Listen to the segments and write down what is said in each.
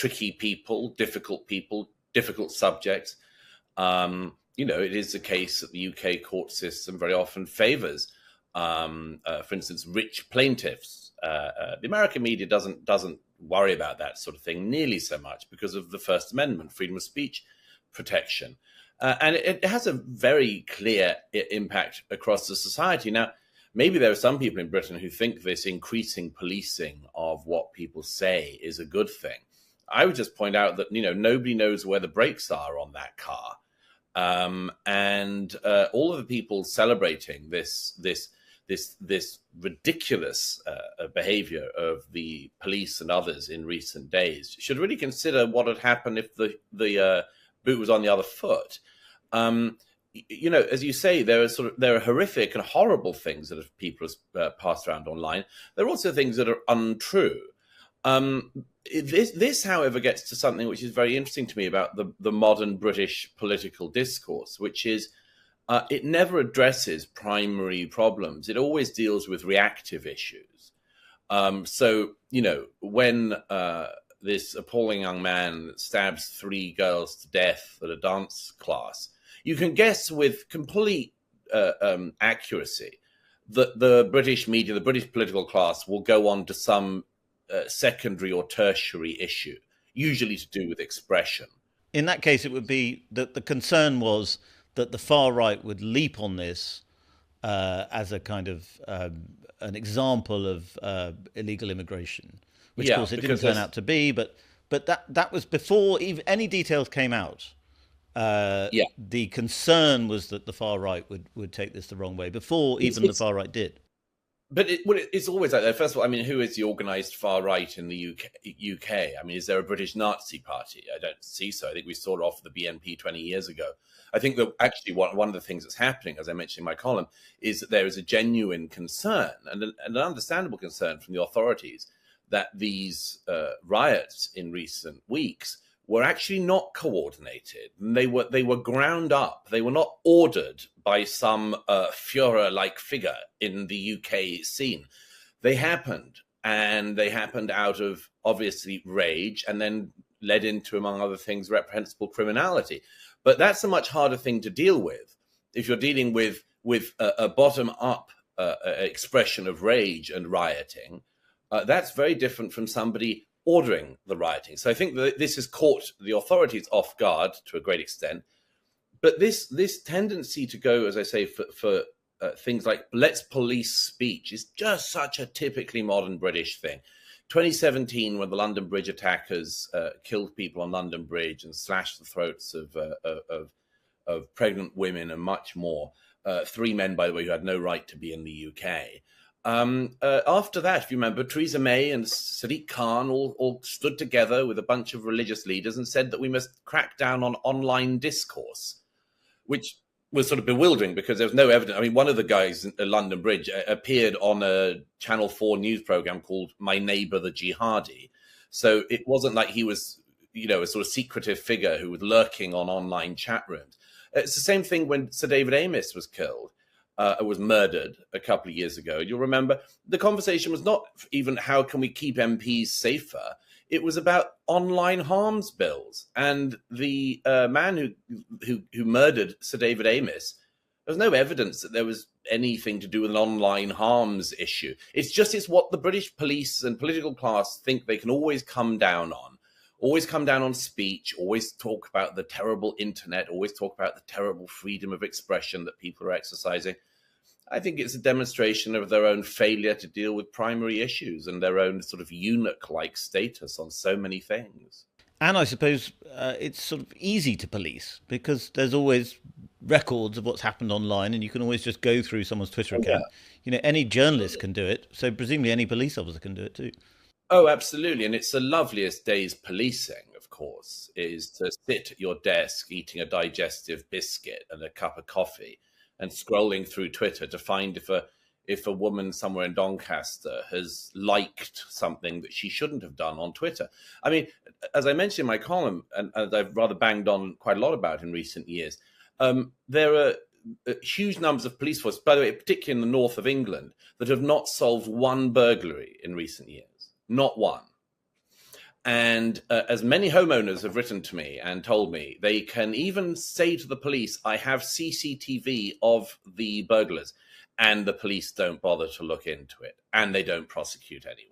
tricky people, difficult subjects. It is the case that the UK court system very often favours, for instance, rich plaintiffs. The American media doesn't worry about that sort of thing nearly so much because of the First Amendment, freedom of speech protection. And it has a very clear impact across the society. Now, maybe there are some people in Britain who think this increasing policing of what people say is a good thing. I would just point out that, nobody knows where the brakes are on that car. And all of the people celebrating this ridiculous behavior of the police and others in recent days should really consider what had happened if the boot was on the other foot. As you say, there are horrific and horrible things that people have passed around online. There are also things that are untrue. This, however, gets to something which is very interesting to me about the modern British political discourse, which is it never addresses primary problems. It always deals with reactive issues. So, when this appalling young man stabs 3 girls to death at a dance class, you can guess with complete accuracy that the British media, the British political class, will go on to some secondary or tertiary issue, usually to do with expression. In that case, it would be that the concern was that the far right would leap on this as a kind of an example of illegal immigration, which of course it didn't turn out to be. But that was before even any details came out. The concern was that the far right would take this the wrong way before even the far right did. But it's always like that. First of all, who is the organised far right in the UK? Is there a British Nazi party? I don't see so. I think we saw it off the BNP 20 years ago. I think that actually one of the things that's happening, as I mentioned in my column, is that there is a genuine concern and an understandable concern from the authorities that these riots in recent weeks were actually not coordinated. They were ground up. They were not ordered by some Führer-like figure in the UK scene. They happened, and they happened out of, obviously, rage, and then led into, among other things, reprehensible criminality. But that's a much harder thing to deal with if you're dealing with a bottom-up expression of rage and rioting. That's very different from somebody ordering the rioting. So I think that this has caught the authorities off guard to a great extent. But this tendency to go, as I say, for things like let's police speech is just such a typically modern British thing. 2017, when the London Bridge attackers killed people on London Bridge and slashed the throats of pregnant women and much more. 3 men, by the way, who had no right to be in the UK. After that, if you remember, Theresa May and Sadiq Khan all stood together with a bunch of religious leaders and said that we must crack down on online discourse, which was sort of bewildering because there was no evidence. One of the guys at London Bridge appeared on a Channel 4 news program called My Neighbour the Jihadi. So it wasn't like he was, a sort of secretive figure who was lurking on online chat rooms. It's the same thing when Sir David Amess was killed. Was murdered a couple of years ago. You'll remember the conversation was not even how can we keep MPs safer. It was about online harms bills. And the man who murdered Sir David Amess, there was no evidence that there was anything to do with an online harms issue. It's what the British police and political class think they can always come down on speech, always talk about the terrible internet, always talk about the terrible freedom of expression that people are exercising. I think it's a demonstration of their own failure to deal with primary issues and their own sort of eunuch-like status on so many things. And I suppose it's sort of easy to police because there's always records of what's happened online and you can always just go through someone's Twitter account. Any journalist can do it, so presumably any police officer can do it too. Oh, absolutely. And it's the loveliest day's policing, of course, is to sit at your desk eating a digestive biscuit and a cup of coffee and scrolling through Twitter to find if a woman somewhere in Doncaster has liked something that she shouldn't have done on Twitter. As I mentioned in my column, and as I've rather banged on quite a lot about in recent years, there are huge numbers of police forces, by the way, particularly in the north of England, that have not solved one burglary in recent years. Not one. And as many homeowners have written to me and told me, they can even say to the police, I have CCTV of the burglars, and the police don't bother to look into it, and they don't prosecute anyone.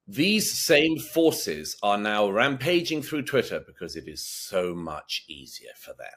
These same forces are now rampaging through Twitter because it is so much easier for them.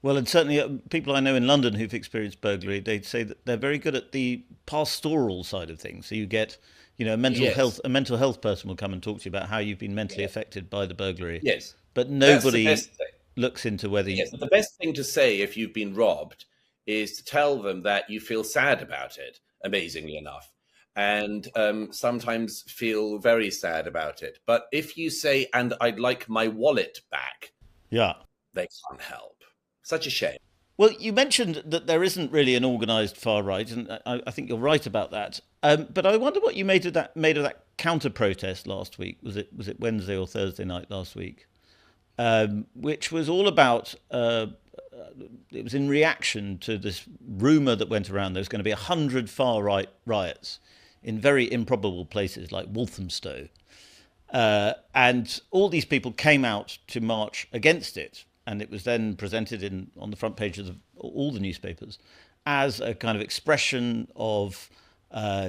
Well, and certainly people I know in London who've experienced burglary, they say that they're very good at the pastoral side of things. So you get, a Yes, mental health person will come and talk to you about how you've been mentally yes, affected by the burglary, yes. but That's the nobody best thing. looks into whether you, Yes, the best thing to say if you've been robbed is to tell them that you feel sad about it, amazingly enough, and sometimes feel very sad about it. But if you say, and I'd like my wallet back, yeah. they can't help. Such a shame. Well, you mentioned that there isn't really an organised far right, and I think you're right about that. But I wonder what you made of that counter protest last week. Was it Wednesday or Thursday night last week? Which was all about. It was in reaction to this rumor that went around. There was going to be 100 far right riots in very improbable places like Walthamstow, and all these people came out to march against it, and it was then presented on the front pages of all the newspapers as a kind of expression of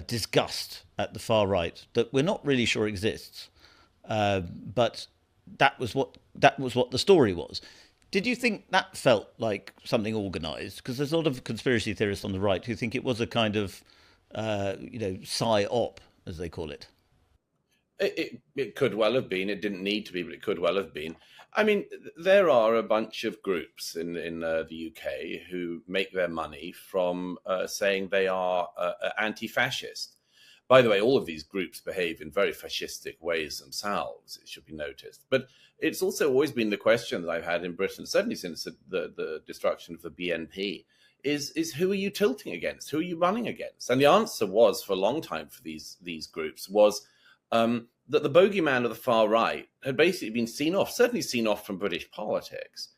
disgust at the far right that we're not really sure exists, but that was what the story was. Did you think that felt like something organised? Because there's a lot of conspiracy theorists on the right who think it was a kind of, psy-op, as they call it. It could well have been. It didn't need to be, but it could well have been. I mean, there are a bunch of groups in the UK who make their money from saying they are anti-fascist. By the way, all of these groups behave in very fascistic ways themselves, it should be noticed. But it's also always been the question that I've had in Britain, certainly since the destruction of the BNP, is who are you tilting against? Who are you running against? And the answer was, for a long time for these groups, was that the bogeyman of the far right had basically been seen off, certainly seen off from British politics.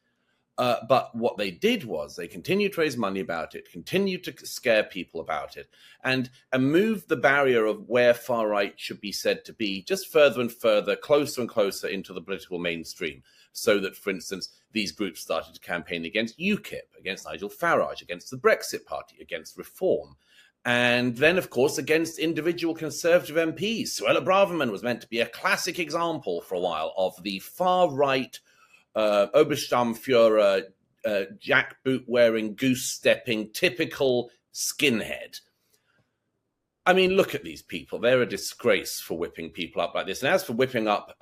But what they did was they continued to raise money about it, continued to scare people about it, and moved the barrier of where far right should be said to be just further and further, closer and closer into the political mainstream. So that, for instance, these groups started to campaign against UKIP, against Nigel Farage, against the Brexit Party, against Reform. And then, of course, against individual Conservative MPs. Suella Braverman was meant to be a classic example for a while of the far right Obersturmführer, jackboot wearing, goose stepping, typical skinhead. I mean, look at these people. They're a disgrace for whipping people up like this. And as for whipping up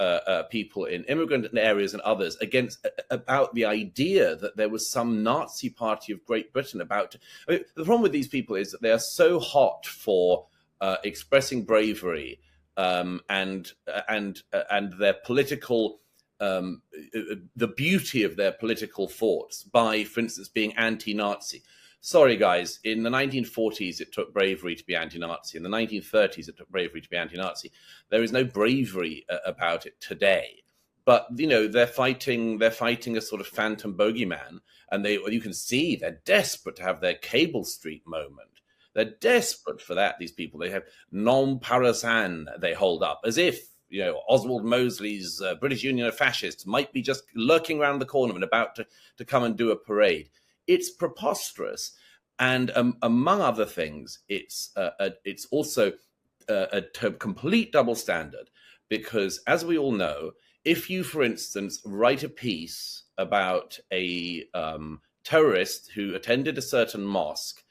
people in immigrant areas and others about the idea that there was some Nazi party of Great Britain about to, I mean, the problem with these people is that they are so hot for expressing bravery and their political the beauty of their political thoughts by, for instance, being anti-Nazi. Sorry, guys, in the 1940s, it took bravery to be anti-Nazi. In the 1930s, it took bravery to be anti-Nazi. There is no bravery about it today. But, they're fighting a sort of phantom bogeyman, and you can see they're desperate to have their Cable Street moment. They're desperate for that, these people. They have non parisan they hold up, as if Oswald Mosley's British Union of Fascists might be just lurking around the corner and about to come and do a parade. It's preposterous. And among other things, it's also a complete double standard, because, as we all know, if you, for instance, write a piece about a terrorist who attended a certain mosque,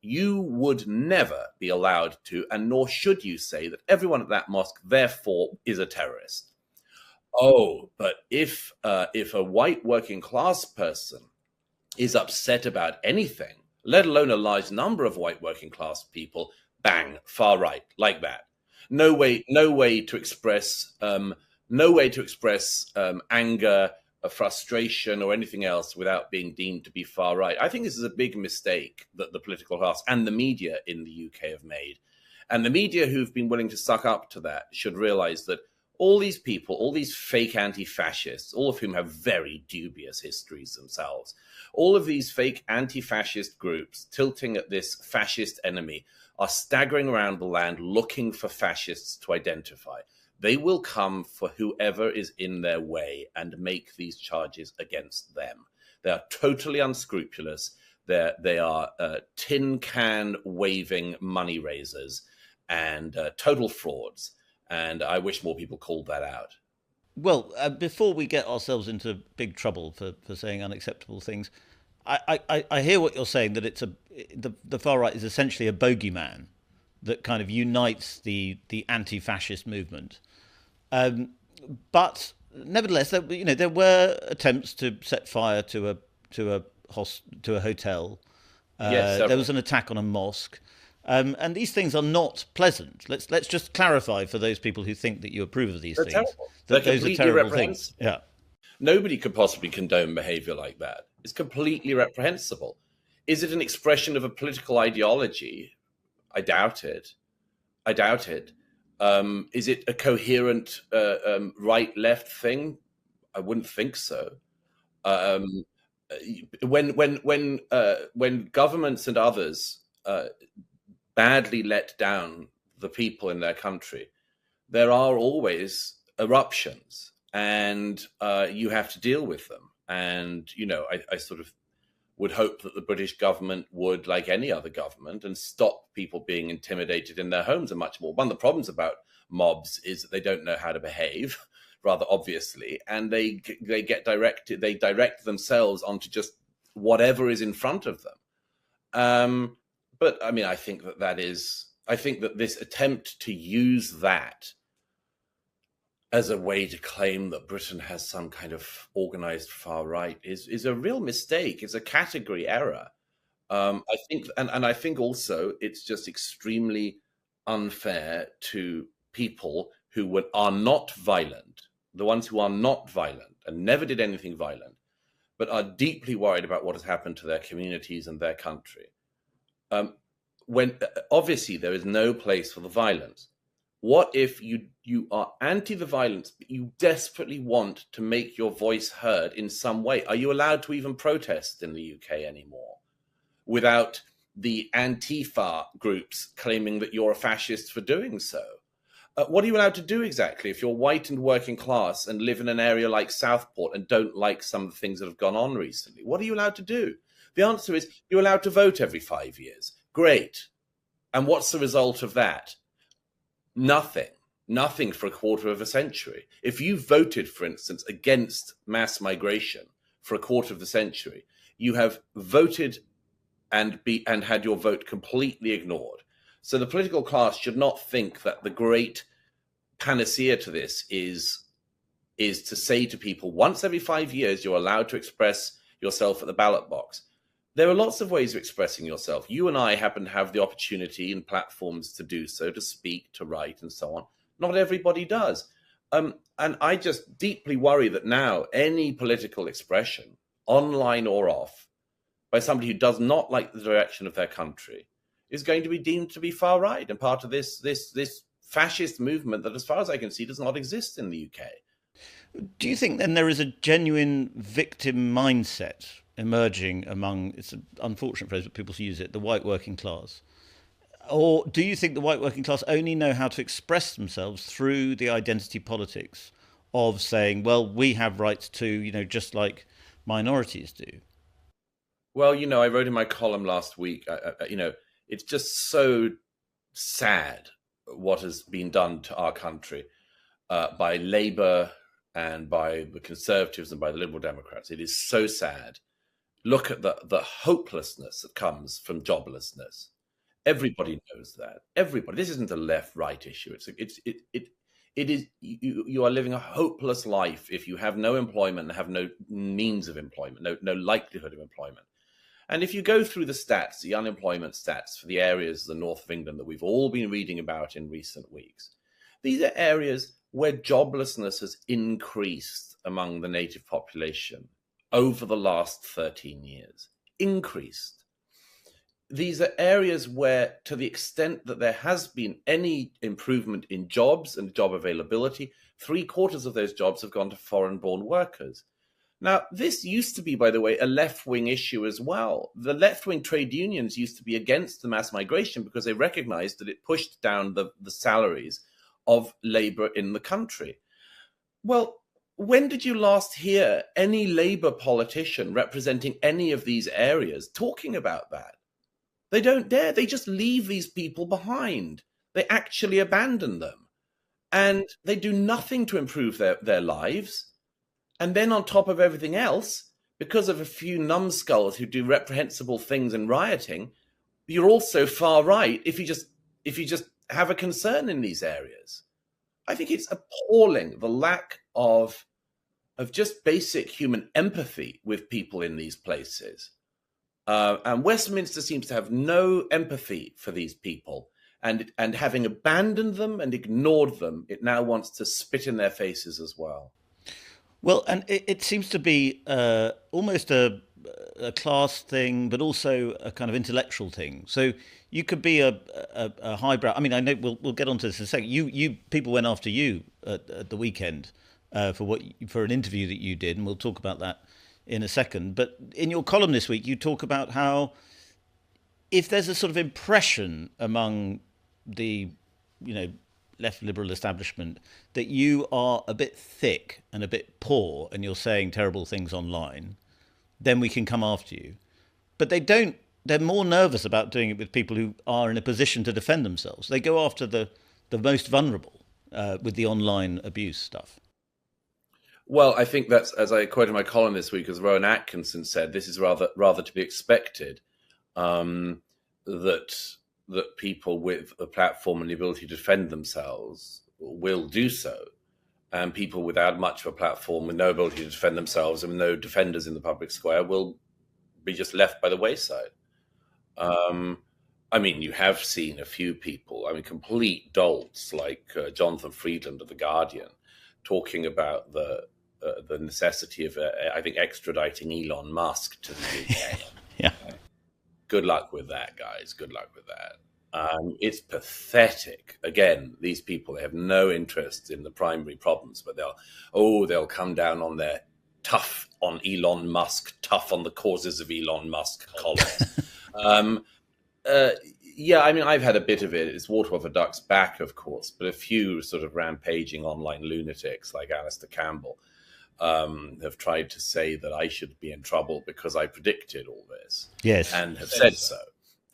you would never be allowed to, and nor should you say that everyone at that mosque, therefore, is a terrorist. Oh, but if a white working class person is upset about anything, let alone a large number of white working class people, bang, far right, like that. No way to express anger, frustration, or anything else without being deemed to be far right. I think this is a big mistake that the political class and the media in the UK have made. And the media who've been willing to suck up to that should realize that all these people, all these fake anti-fascists, all of whom have very dubious histories themselves, all of these fake anti-fascist groups tilting at this fascist enemy are staggering around the land looking for fascists to identify. they will come for whoever is in their way and make these charges against them. They are totally unscrupulous. They are tin can waving money raisers and total frauds. And I wish more people called that out. Well, before we get ourselves into big trouble for saying unacceptable things, I hear what you're saying, that the far right is essentially a bogeyman that kind of unites the anti-fascist movement. But nevertheless, there were attempts to set fire to a hotel. Yes, there was an attack on a mosque. And these things are not pleasant. Let's just clarify for those people who think that you approve of these things. Terrible. That those are terrible things. Yeah. Nobody could possibly condone behavior like that. It's completely reprehensible. Is it an expression of a political ideology? I doubt it. Is it a coherent right-left thing? I wouldn't think so. When governments and others badly let down the people in their country, there are always eruptions, and you have to deal with them. And I sort of would hope that the British government would, like any other government, and stop people being intimidated in their homes and much more. One of the problems about mobs is that they don't know how to behave, rather obviously, and they direct themselves onto just whatever is in front of them. But I mean, I think that this attempt to use that as a way to claim that Britain has some kind of organized far right is a real mistake. It's a category error. I think, and I think also it's just extremely unfair to people who are not violent, the ones who are not violent and never did anything violent, but are deeply worried about what has happened to their communities and their country. When obviously there is no place for the violence. What if you are anti the violence, but you desperately want to make your voice heard in some way? Are you allowed to even protest in the UK anymore without the Antifa groups claiming that you're a fascist for doing so? What are you allowed to do exactly if you're white and working class and live in an area like Southport and don't like some of the things that have gone on recently? What are you allowed to do? The answer is you're allowed to vote every 5 years. Great. And what's the result of that? Nothing for a quarter of a century. If you voted, for instance, against mass migration for a quarter of the century, you have voted and had your vote completely ignored. So the political class should not think that the great panacea to this is to say to people, once every 5 years, you're allowed to express yourself at the ballot box. There are lots of ways of expressing yourself. You and I happen to have the opportunity and platforms to do so, to speak, to write, and so on. Not everybody does. And I just deeply worry that now any political expression, online or off, by somebody who does not like the direction of their country is going to be deemed to be far right and part of this fascist movement that, as far as I can see, does not exist in the UK. Do you think then there is a genuine victim mindset emerging among, it's an unfortunate phrase, but people use it, the white working class? Or do you think the white working class only know how to express themselves through the identity politics of saying, well, we have rights too, just like minorities do? Well, I wrote in my column last week, it's just so sad what has been done to our country by Labour and by the Conservatives and by the Liberal Democrats. It is so sad. Look at the hopelessness that comes from joblessness. Everybody knows that. Everybody. This isn't a left-right issue. It is. You are living a hopeless life if you have no employment and have no means of employment, no likelihood of employment. And if you go through the stats, the unemployment stats for the areas of the north of England that we've all been reading about in recent weeks, these are areas where joblessness has increased among the native population over the last 13 years. Increased. These are areas where, to the extent that there has been any improvement in jobs and job availability, 3/4 of those jobs have gone to foreign-born workers. Now, this used to be, by the way, a left-wing issue as well. The left-wing trade unions used to be against the mass migration because they recognized that it pushed down the salaries of Labour in the country. Well, when did you last hear any Labour politician representing any of these areas talking about that? They don't dare. They just leave these people behind. They actually abandon them. And they do nothing to improve their lives. And then on top of everything else, because of a few numbskulls who do reprehensible things and rioting, you're also far right if you just have a concern in these areas. I think it's appalling, the lack of just basic human empathy with people in these places. And Westminster seems to have no empathy for these people. And having abandoned them and ignored them, it now wants to spit in their faces as well. Well, and it seems to be almost a class thing, but also a kind of intellectual thing. So you could be a highbrow. I mean, I know we'll get onto this in a second. You people went after you at the weekend for an interview that you did, and we'll talk about that in a second. But in your column this week, you talk about how if there's a sort of impression among the left liberal establishment that you are a bit thick and a bit poor and you're saying terrible things online, then we can come after you. But they don't. They're more nervous about doing it with people who are in a position to defend themselves. They go after the most vulnerable with the online abuse stuff. Well, I think that's, as I quoted my column this week, as Rowan Atkinson said, this is rather to be expected, that people with a platform and the ability to defend themselves will do so. And people without much of a platform, with no ability to defend themselves and no defenders in the public square, will be just left by the wayside. I mean, you have seen a few people, complete dolts like Jonathan Freedland of The Guardian, talking about the necessity of, I think, extraditing Elon Musk to the UK. Yeah. Good luck with that, guys. Good luck with that. It's pathetic. Again, these people, they have no interest in the primary problems, but they'll come down on their tough on Elon Musk, tough on the causes of Elon Musk columns. I've had a bit of it. It's water off a duck's back, of course, but a few sort of rampaging online lunatics like Alistair Campbell have tried to say that I should be in trouble because I predicted all this. Yes. And have said so.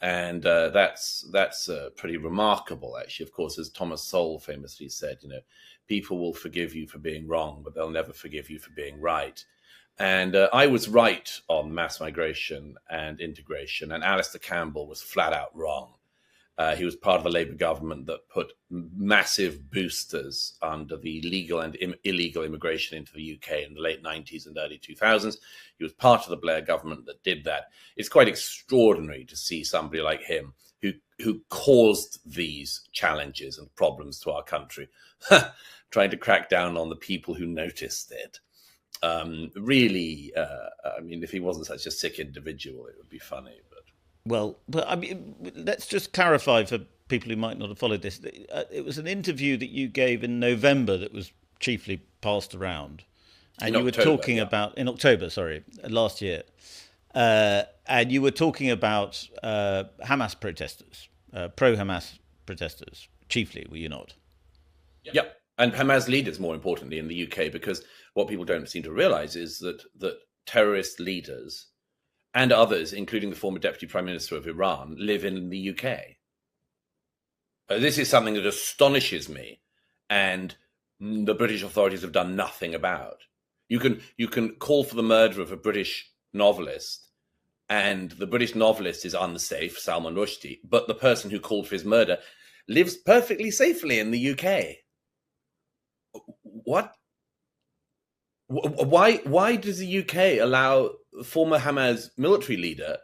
And that's pretty remarkable, actually. Of course, as Thomas Sowell famously said, people will forgive you for being wrong, but they'll never forgive you for being right. And I was right on mass migration and integration, and Alistair Campbell was flat out wrong. He was part of the Labour government that put massive boosters under the legal and illegal immigration into the UK in the late 90s and early 2000s. He was part of the Blair government that did that. It's quite extraordinary to see somebody like him who caused these challenges and problems to our country, trying to crack down on the people who noticed it. If he wasn't such a sick individual, it would be funny. But let's just clarify for people who might not have followed this. It was an interview that you gave in November that was chiefly passed around, and you were talking about in October, last year, and you were talking about Hamas protesters, pro-Hamas protesters, chiefly, were you not? Yep, and Hamas leaders, more importantly, in the UK, because what people don't seem to realise is that terrorist leaders and others, including the former Deputy Prime Minister of Iran, live in the UK. This is something that astonishes me, and the British authorities have done nothing about. You can call for the murder of a British novelist, and the British novelist is unsafe, Salman Rushdie, but the person who called for his murder lives perfectly safely in the UK. What? Why does the UK allow the former Hamas military leader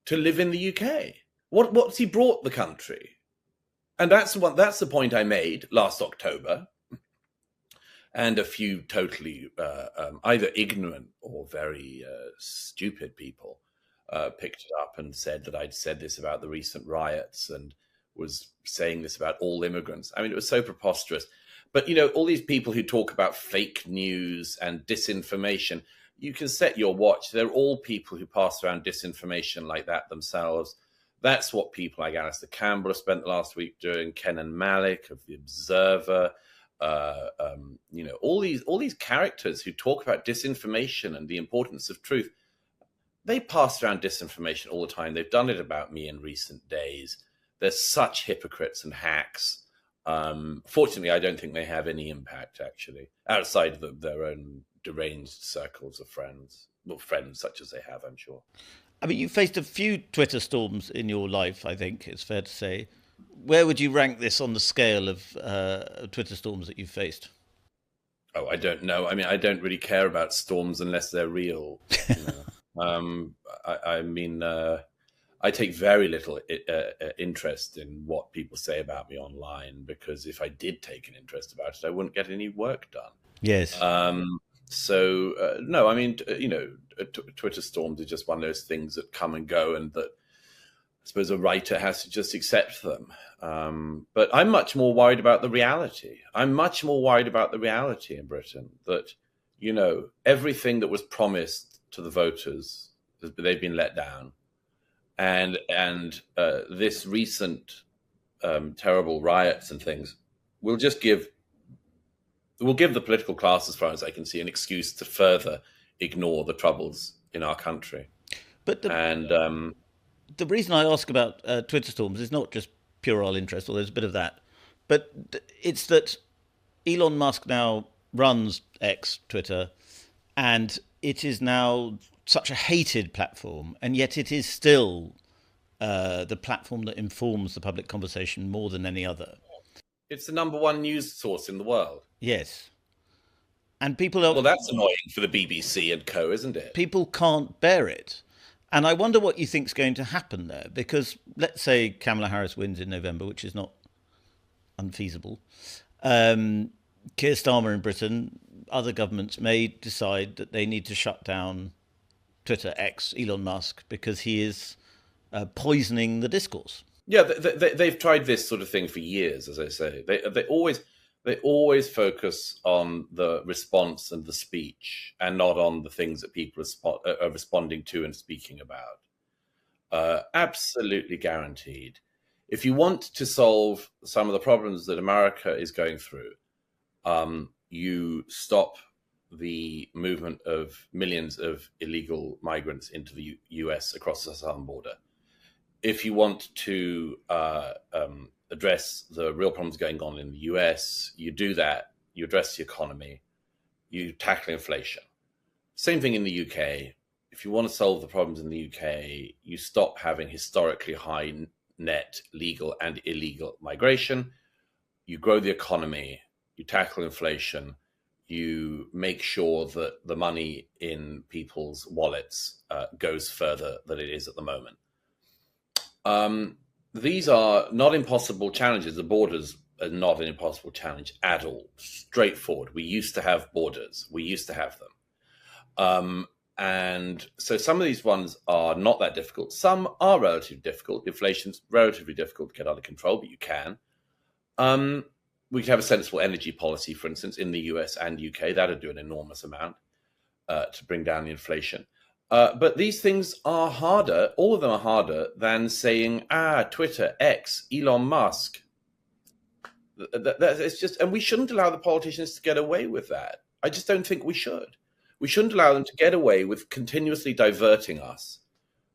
to live in the UK? What's he brought the country? And that's the point I made last October. And a few totally either ignorant or very stupid people picked it up and said that I'd said this about the recent riots and was saying this about all immigrants. It was so preposterous. But, all these people who talk about fake news and disinformation, you can set your watch. They're all people who pass around disinformation like that themselves. That's what people like Alistair Campbell have spent the last week doing. Kenan Malik of The Observer, all these characters who talk about disinformation and the importance of truth. They pass around disinformation all the time. They've done it about me in recent days. They're such hypocrites and hacks. Fortunately, I don't think they have any impact, actually, outside of their own deranged circles of friends. Well, friends such as they have, I'm sure. I mean, you faced a few Twitter storms in your life, I think it's fair to say. Where would you rank this on the scale of Twitter storms that you've faced? Oh, I don't know. I mean, I don't really care about storms unless they're real. I take very little interest in what people say about me online, because if I did take an interest about it, I wouldn't get any work done. Yes. No, I mean, Twitter storms are just one of those things that come and go, and that I suppose a writer has to just accept them. But I'm much more worried about the reality. I'm much more worried about the reality in Britain, that, everything that was promised to the voters, they've been let down. And this recent terrible riots and things will give the political class, as far as I can see, an excuse to further ignore the troubles in our country. But the reason I ask about Twitter storms is not just puerile interest, although there's a bit of that, but it's that Elon Musk now runs X, Twitter, and it is now such a hated platform, and yet it is still the platform that informs the public conversation more than any other. It's the number one news source in the world. Yes. And people are... Well, that's annoying for the BBC and co, isn't it? People can't bear it. And I wonder what you think's going to happen there, because let's say Kamala Harris wins in November, which is not unfeasible. Keir Starmer in Britain, other governments may decide that they need to shut down Twitter, X, Elon Musk, because he is poisoning the discourse. Yeah, they've tried this sort of thing for years, as I say. They always focus on the response and the speech, and not on the things that people are responding to and speaking about. Absolutely guaranteed. If you want to solve some of the problems that America is going through, you stop the movement of millions of illegal migrants into the US across the southern border. If you want to address the real problems going on in the US, you do that. You address the economy. You tackle inflation. Same thing in the UK. If you want to solve the problems in the UK, you stop having historically high net legal and illegal migration. You grow the economy. You tackle inflation. You make sure that the money in people's wallets goes further than it is at the moment. These are not impossible challenges. The borders are not an impossible challenge at all. Straightforward. We used to have borders. We used to have them. And so some of these ones are not that difficult. Some are relatively difficult. Inflation's relatively difficult to get under control, but you can. We could have a sensible energy policy, for instance, in the US and UK. That would do an enormous amount to bring down the inflation. But these things are harder, all of them are harder than saying, Twitter, X, Elon Musk. It's just, and we shouldn't allow the politicians to get away with that. I just don't think we should. We shouldn't allow them to get away with continuously diverting us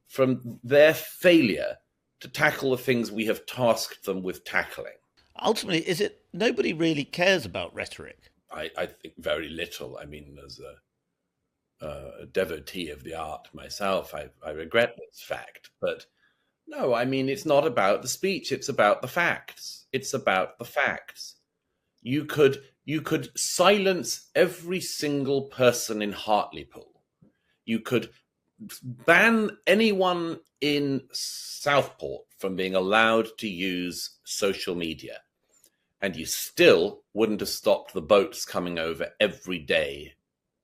from their failure to tackle the things we have tasked them with tackling. Ultimately, is it nobody really cares about rhetoric? I think very little. I mean, as a devotee of the art myself, I regret this fact. But no, I mean, it's not about the speech. It's about the facts. It's about the facts. You could silence every single person in Hartlepool. You could ban anyone in Southport from being allowed to use social media, and you still wouldn't have stopped the boats coming over every day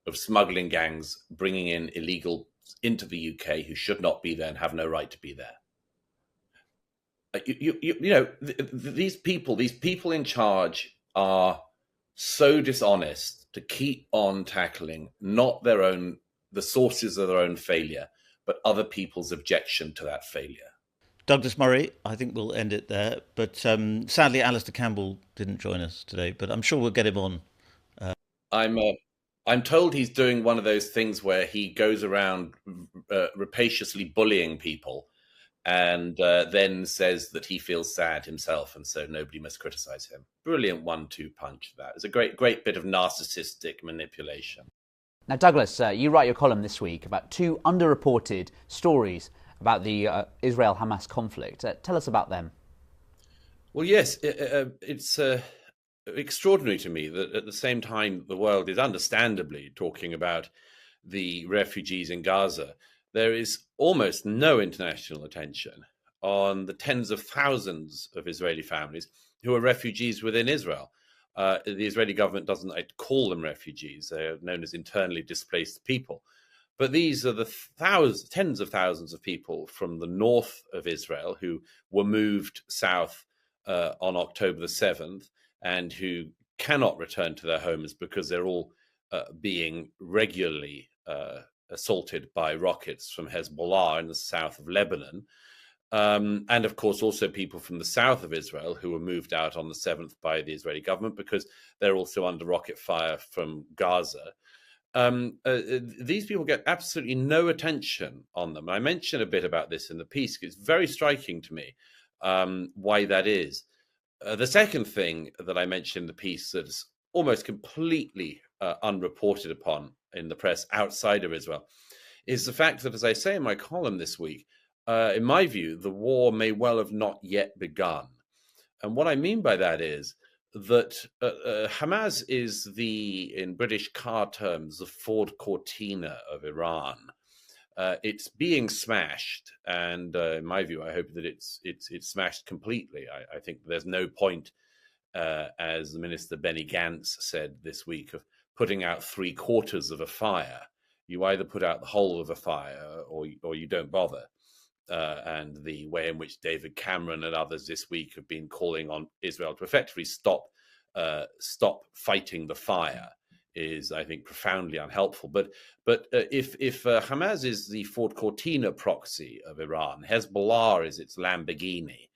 of smuggling gangs bringing in illegals into the UK who should not be there and have no right to be there. These people in charge are so dishonest to keep on tackling not the sources of their own failure, but other people's objection to that failure. Douglas Murray, I think we'll end it there. But sadly, Alistair Campbell didn't join us today, but I'm sure we'll get him on. I'm I'm told he's doing one of those things where he goes around rapaciously bullying people and then says that he feels sad himself, and so nobody must criticize him. Brilliant 1-2 punch. That is a great bit of narcissistic manipulation. Now, Douglas, you write your column this week about two underreported stories about the Israel-Hamas conflict. Tell us about them. Well, yes, it's extraordinary to me that at the same time the world is understandably talking about the refugees in Gaza, there is almost no international attention on the tens of thousands of Israeli families who are refugees within Israel. The Israeli government doesn't like to call them refugees. They are known as internally displaced people. But these are the tens of thousands of people from the north of Israel who were moved south on October the 7th and who cannot return to their homes because they're all being regularly assaulted by rockets from Hezbollah in the south of Lebanon. And of course, also people from the south of Israel who were moved out on the 7th by the Israeli government because they're also under rocket fire from Gaza. These people get absolutely no attention on them. I mentioned a bit about this in the piece. It's very striking to me why that is. The second thing that I mentioned in the piece that's almost completely unreported upon in the press outside of Israel is the fact that, as I say in my column this week, in my view, the war may well have not yet begun. And what I mean by that is that Hamas is in British car terms, the Ford Cortina of Iran. It's being smashed, and in my view, I hope that it's smashed completely. I think there's no point, as the Minister Benny Gantz said this week, of putting out 3/4 of a fire. You either put out the whole of a fire, or you don't bother. And the way in which David Cameron and others this week have been calling on Israel to effectively stop fighting the fire is, I think, profoundly unhelpful. But if Hamas is the Ford Cortina proxy of Iran, Hezbollah is its Lamborghini,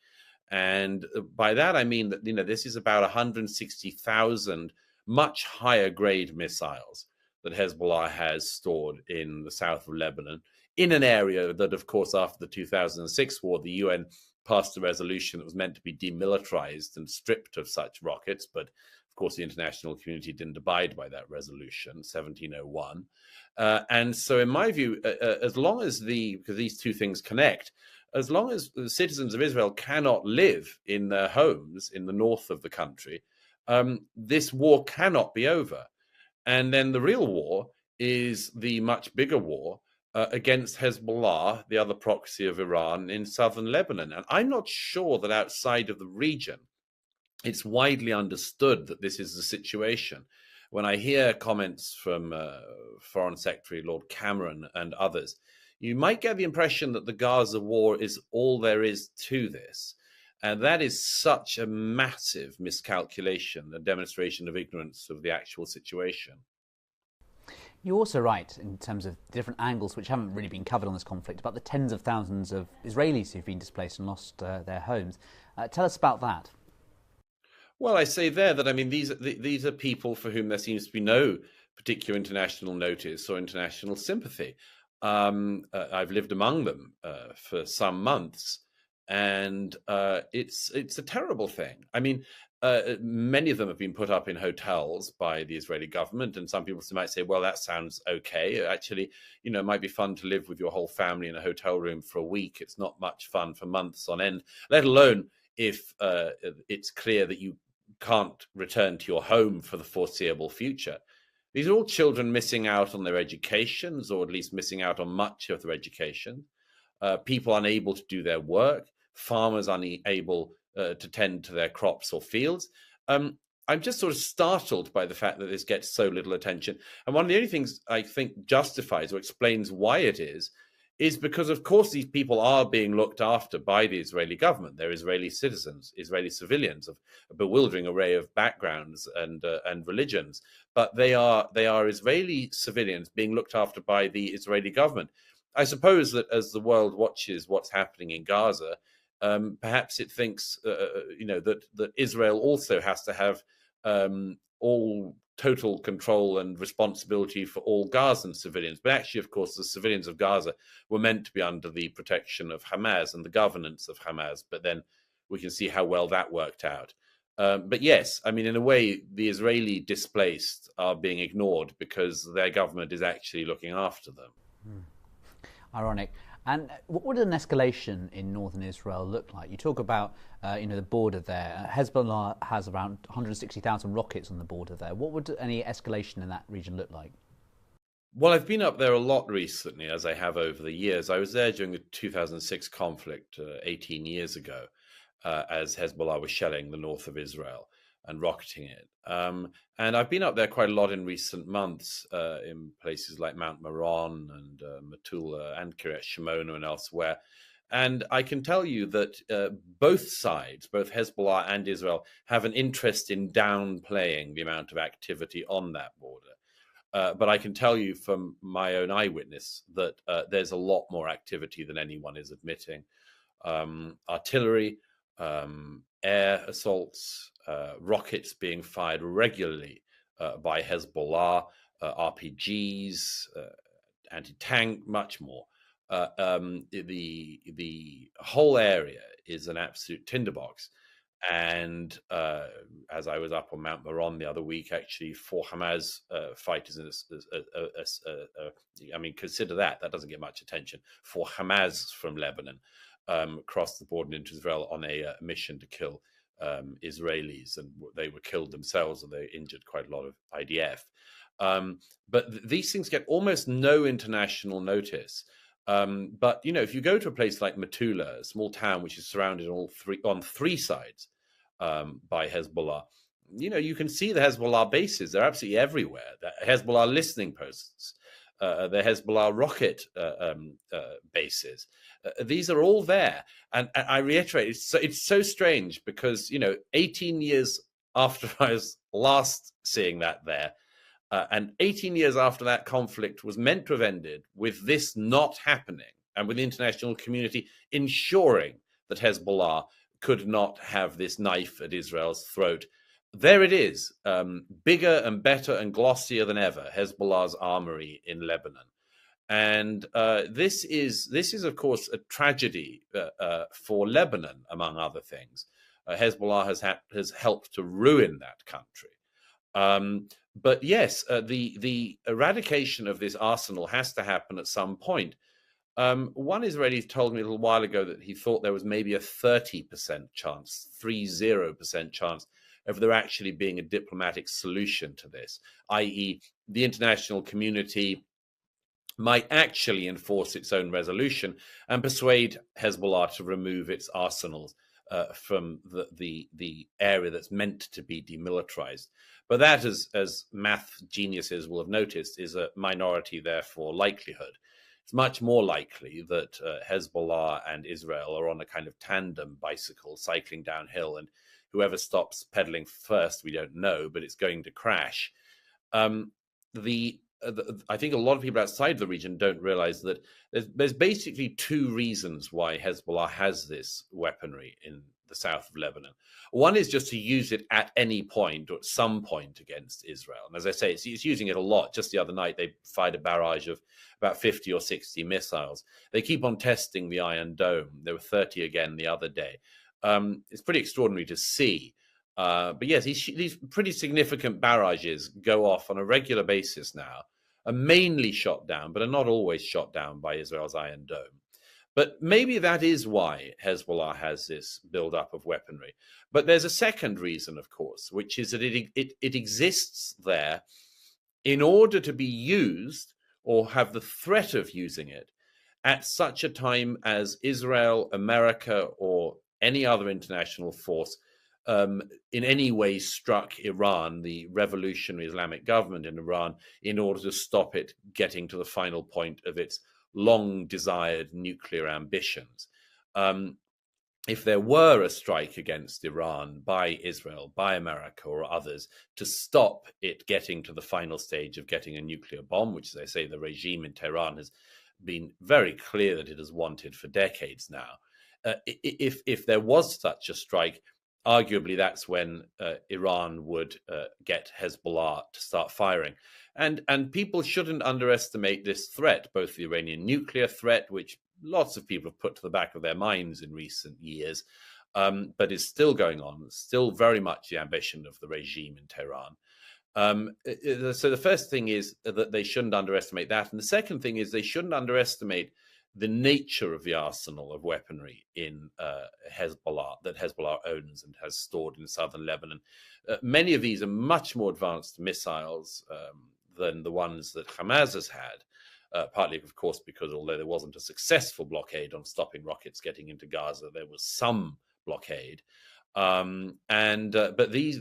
and by that I mean that this is about 160,000 much higher grade missiles that Hezbollah has stored in the south of Lebanon, in an area that, of course, after the 2006 war, the UN passed a resolution that was meant to be demilitarized and stripped of such rockets. But, of course, the international community didn't abide by that resolution, 1701. And so, in my view, as long as because these two things connect, as long as the citizens of Israel cannot live in their homes in the north of the country, this war cannot be over. And then the real war is the much bigger war against Hezbollah, the other proxy of Iran, in southern Lebanon. And I'm not sure that outside of the region, it's widely understood that this is the situation. When I hear comments from Foreign Secretary Lord Cameron and others, you might get the impression that the Gaza war is all there is to this. And that is such a massive miscalculation, a demonstration of ignorance of the actual situation. You also write, in terms of different angles which haven't really been covered on this conflict, about the tens of thousands of Israelis who've been displaced and lost their homes. Tell us about that. Well, I say there that, I mean, these are people for whom there seems to be no particular international notice or international sympathy. I've lived among them for some months, and it's a terrible thing. I mean, many of them have been put up in hotels by the Israeli government, and some people might say, well, that sounds okay. Actually, it might be fun to live with your whole family in a hotel room for a week. It's not much fun for months on end, let alone if it's clear that you can't return to your home for the foreseeable future. These are all children missing out on their educations, or at least missing out on much of their education. People unable to do their work, farmers unable to tend to their crops or fields. I'm just sort of startled by the fact that this gets so little attention. And one of the only things I think justifies or explains why it is because, of course, these people are being looked after by the Israeli government. They're Israeli citizens, Israeli civilians of a bewildering array of backgrounds and religions. But they are Israeli civilians being looked after by the Israeli government. I suppose that as the world watches what's happening in Gaza, perhaps it thinks, that Israel also has to have all total control and responsibility for all Gazan civilians. But actually, of course, the civilians of Gaza were meant to be under the protection of Hamas and the governance of Hamas. But then we can see how well that worked out. But yes, I mean, in a way, the Israeli displaced are being ignored because their government is actually looking after them. Ironic. And what would an escalation in northern Israel look like? You talk about, the border there. Hezbollah has around 160,000 rockets on the border there. What would any escalation in that region look like? Well, I've been up there a lot recently, as I have over the years. I was there during the 2006 conflict 18 years ago, as Hezbollah was shelling the north of Israel and rocketing it. And I've been up there quite a lot in recent months, in places like Mount Meron and Metula and Kiryat Shimona and elsewhere. And I can tell you that both sides, both Hezbollah and Israel, have an interest in downplaying the amount of activity on that border. But I can tell you from my own eyewitness that there's a lot more activity than anyone is admitting. Artillery, air assaults, rockets being fired regularly by Hezbollah, RPGs, anti-tank, much more. The whole area is an absolute tinderbox. And as I was up on Mount Meron the other week, actually, 4 Hamas fighters, consider that doesn't get much attention. 4 Hamas from Lebanon crossed the border into Israel on a mission to kill Israelis, and they were killed themselves, and they injured quite a lot of IDF. But these things get almost no international notice. But if you go to a place like Metula, a small town which is surrounded on three sides by Hezbollah, you can see the Hezbollah bases. They're absolutely everywhere. The Hezbollah listening posts, the Hezbollah rocket bases. These are all there. And I reiterate, it's so strange because, 18 years after I was last seeing that there, and 18 years after that conflict was meant to have ended with this not happening and with the international community ensuring that Hezbollah could not have this knife at Israel's throat, there it is, bigger and better and glossier than ever, Hezbollah's armory in Lebanon. And this is, of course, a tragedy for Lebanon, among other things. Hezbollah has helped to ruin that country. But yes, the eradication of this arsenal has to happen at some point. One Israeli told me a little while ago that he thought there was maybe a 30% chance, 30% chance of there actually being a diplomatic solution to this, i.e., the international community might actually enforce its own resolution and persuade Hezbollah to remove its arsenals from the area that's meant to be demilitarized. But that, as math geniuses will have noticed, is a minority, therefore, likelihood. It's much more likely that Hezbollah and Israel are on a kind of tandem bicycle cycling downhill, and whoever stops pedaling first, we don't know, but it's going to crash. I think a lot of people outside the region don't realize that there's basically two reasons why Hezbollah has this weaponry in the south of Lebanon. One is just to use it at any point or at some point against Israel. And as I say, it's using it a lot. Just the other night, they fired a barrage of about 50 or 60 missiles. They keep on testing the Iron Dome. There were 30 again the other day. It's pretty extraordinary to see. But yes, these pretty significant barrages go off on a regular basis now, are mainly shot down, but are not always shot down by Israel's Iron Dome. But maybe that is why Hezbollah has this build-up of weaponry. But there's a second reason, of course, which is that it exists there in order to be used or have the threat of using it at such a time as Israel, America, or any other international force in any way struck Iran, the revolutionary Islamic government in Iran, in order to stop it getting to the final point of its long-desired nuclear ambitions. If there were a strike against Iran by Israel, by America, or others to stop it getting to the final stage of getting a nuclear bomb, which, as I say, the regime in Tehran has been very clear that it has wanted for decades now, if there was such a strike, arguably that's when Iran would get Hezbollah to start firing. And people shouldn't underestimate this threat, both the Iranian nuclear threat, which lots of people have put to the back of their minds in recent years, but is still going on, still very much the ambition of the regime in Tehran. So the first thing is that they shouldn't underestimate that. And the second thing is they shouldn't underestimate the nature of the arsenal of weaponry in Hezbollah that Hezbollah owns and has stored in southern Lebanon. Many of these are much more advanced missiles than the ones that Hamas has had, partly, of course, because although there wasn't a successful blockade on stopping rockets getting into Gaza, there was some blockade. But the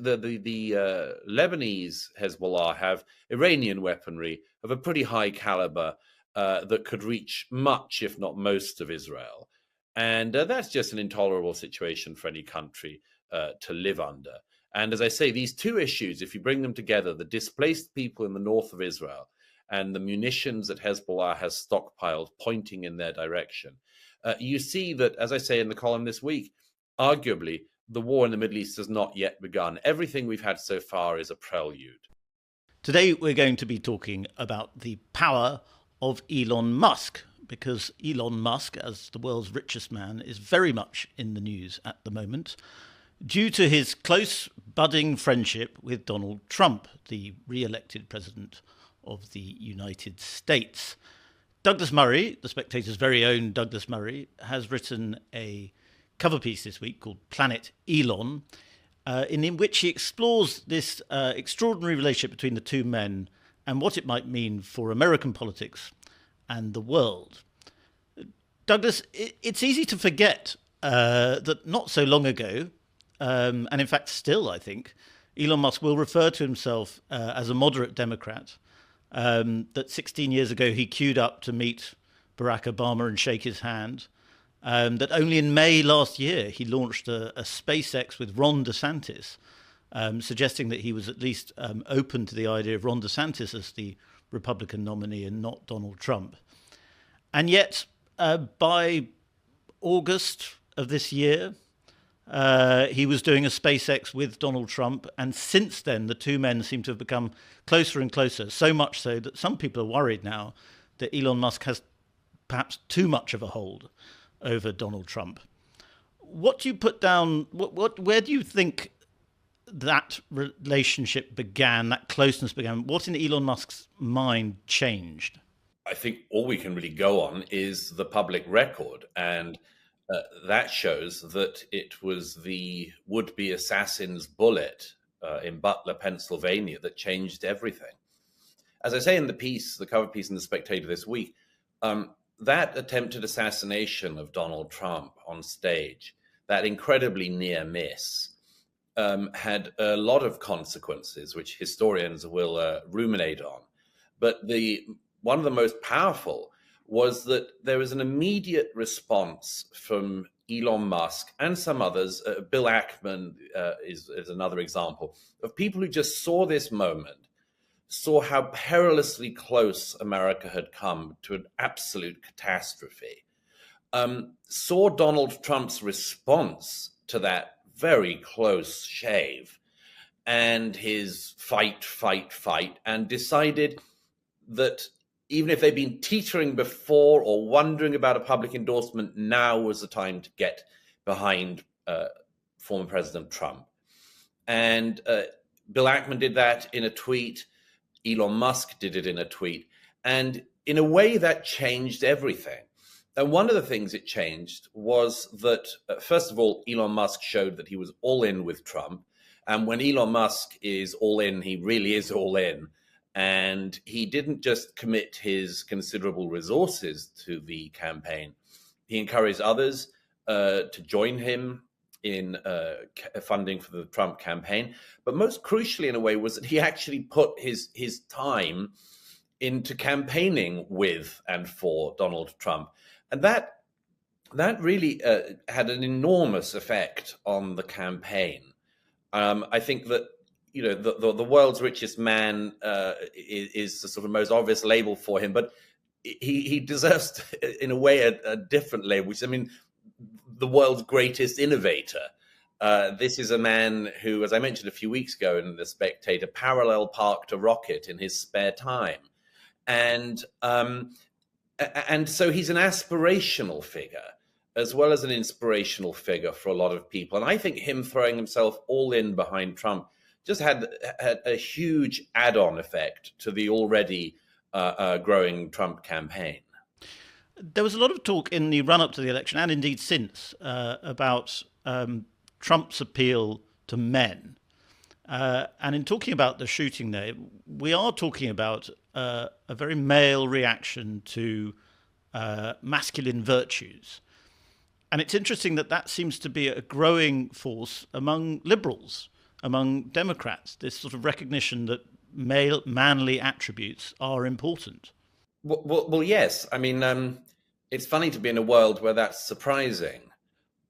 Lebanese Hezbollah have Iranian weaponry of a pretty high caliber that could reach much, if not most, of Israel. And that's just an intolerable situation for any country to live under. And as I say, these two issues, if you bring them together, the displaced people in the north of Israel and the munitions that Hezbollah has stockpiled pointing in their direction, you see that, as I say in the column this week, arguably, the war in the Middle East has not yet begun. Everything we've had so far is a prelude. Today, we're going to be talking about the power of Elon Musk, because Elon Musk, as the world's richest man, is very much in the news at the moment due to his close budding friendship with Donald Trump, the re-elected president of the United States. Douglas Murray, the Spectator's very own Douglas Murray, has written a cover piece this week called Planet Elon, in which he explores this extraordinary relationship between the two men and what it might mean for American politics and the world. Douglas, it's easy to forget that not so long ago, and in fact still, I think, Elon Musk will refer to himself as a moderate Democrat, that 16 years ago he queued up to meet Barack Obama and shake his hand, that only in May last year he launched a SpaceX with Ron DeSantis, suggesting that he was at least open to the idea of Ron DeSantis as the Republican nominee and not Donald Trump. And yet, by August of this year, he was doing a SpaceX with Donald Trump. And since then, the two men seem to have become closer and closer, so much so that some people are worried now that Elon Musk has perhaps too much of a hold over Donald Trump. What do you put down? Where do you think that relationship began, that closeness began? What in Elon Musk's mind changed? I think all we can really go on is the public record. And that shows that it was the would-be assassin's bullet in Butler, Pennsylvania, that changed everything. As I say in the piece, the cover piece in The Spectator this week, that attempted assassination of Donald Trump on stage, that incredibly near miss, had a lot of consequences, which historians will ruminate on. But one of the most powerful was that there was an immediate response from Elon Musk and some others. Bill Ackman is another example of people who just saw this moment, saw how perilously close America had come to an absolute catastrophe, saw Donald Trump's response to that very close shave and his fight, and decided that even if they'd been teetering before or wondering about a public endorsement, now was the time to get behind former President Trump. And Bill Ackman did that in a tweet. Elon Musk did it in a tweet. And in a way, that changed everything. And one of the things it changed was that, first of all, Elon Musk showed that he was all in with Trump. And when Elon Musk is all in, he really is all in. And he didn't just commit his considerable resources to the campaign. He encouraged others to join him in funding for the Trump campaign. But most crucially, in a way, was that he actually put his time into campaigning with and for Donald Trump. And that really had an enormous effect on the campaign. I think that, you know, the world's richest man is the sort of most obvious label for him, but he deserves, in a way, a different label. Which, I mean, the world's greatest innovator. This is a man who, as I mentioned a few weeks ago in The Spectator, parallel parked a rocket in his spare time. And so he's an aspirational figure as well as an inspirational figure for a lot of people. And I think him throwing himself all in behind Trump just had a huge add-on effect to the already growing Trump campaign. There was a lot of talk in the run-up to the election, and indeed since, about Trump's appeal to men. And in talking about the shooting there, we are talking about a very male reaction to masculine virtues. And it's interesting that seems to be a growing force among liberals, among Democrats, this sort of recognition that manly attributes are important. Well, yes. I mean, it's funny to be in a world where that's surprising.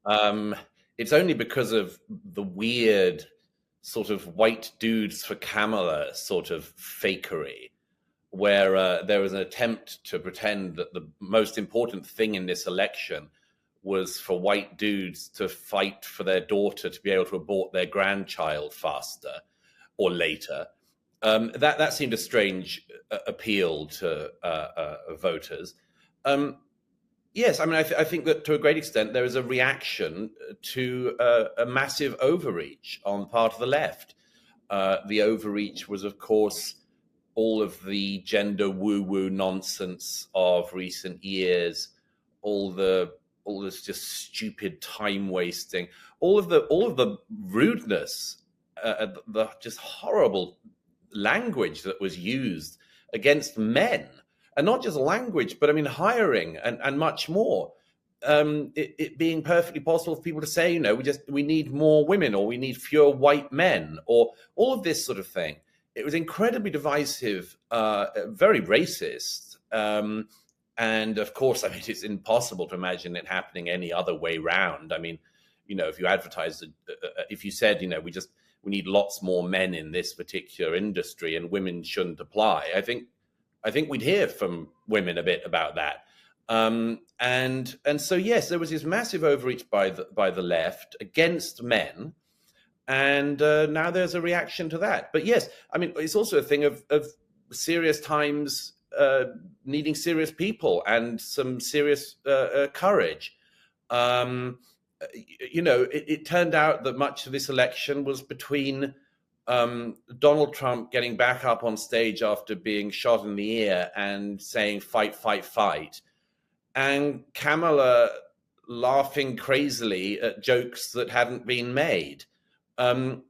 It's only because of the weird sort of white dudes for Kamala sort of fakery, where there was an attempt to pretend that the most important thing in this election was for white dudes to fight for their daughter to be able to abort their grandchild faster or later. That seemed a strange appeal to voters. Yes, I mean, I think that to a great extent there is a reaction to a massive overreach on the part of the left. The overreach was, of course, all of the gender woo-woo nonsense of recent years, all this just stupid time wasting, all of the rudeness, the just horrible language that was used against men. And not just language, but I mean, hiring and much more. It being perfectly possible for people to say, we need more women, or we need fewer white men, or all of this sort of thing. It was incredibly divisive, very racist. And of course, I mean, it's impossible to imagine it happening any other way round. I mean, if you advertised, if you said, we need lots more men in this particular industry and women shouldn't apply, I think we'd hear from women a bit about that. And so, yes, there was this massive overreach by the left against men. And now there's a reaction to that. But yes, I mean, it's also a thing of serious times needing serious people and some serious courage. It turned out that much of this election was between Donald Trump getting back up on stage after being shot in the ear and saying, fight, fight, fight, and Kamala laughing crazily at jokes that hadn't been made. You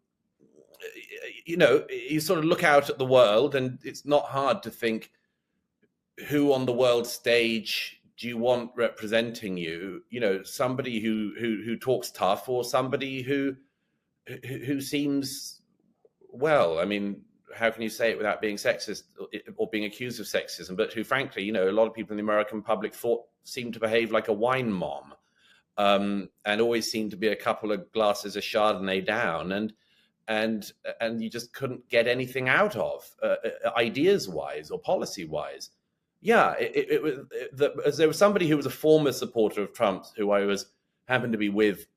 sort of look out at the world and it's not hard to think, who on the world stage do you want representing you? Somebody who talks tough, or somebody who seems, well, I mean, how can you say it without being sexist or being accused of sexism, but who, frankly, a lot of people in the American public thought seemed to behave like a wine mom, and always seemed to be a couple of glasses of Chardonnay down, and you just couldn't get anything out of, ideas-wise or policy-wise. Yeah, there was somebody who was a former supporter of Trump's, who I happened to be with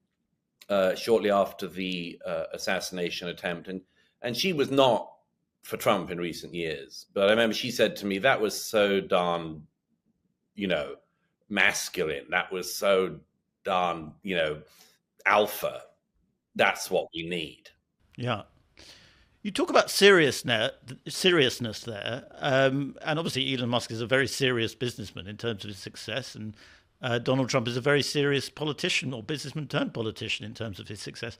shortly after the assassination attempt, and she was not for Trump in recent years. But I remember she said to me, that was so darn, masculine. That was so darn, alpha. That's what we need. Yeah. You talk about seriousness there, and obviously Elon Musk is a very serious businessman in terms of his success, and Donald Trump is a very serious politician, or businessman turned politician, in terms of his success.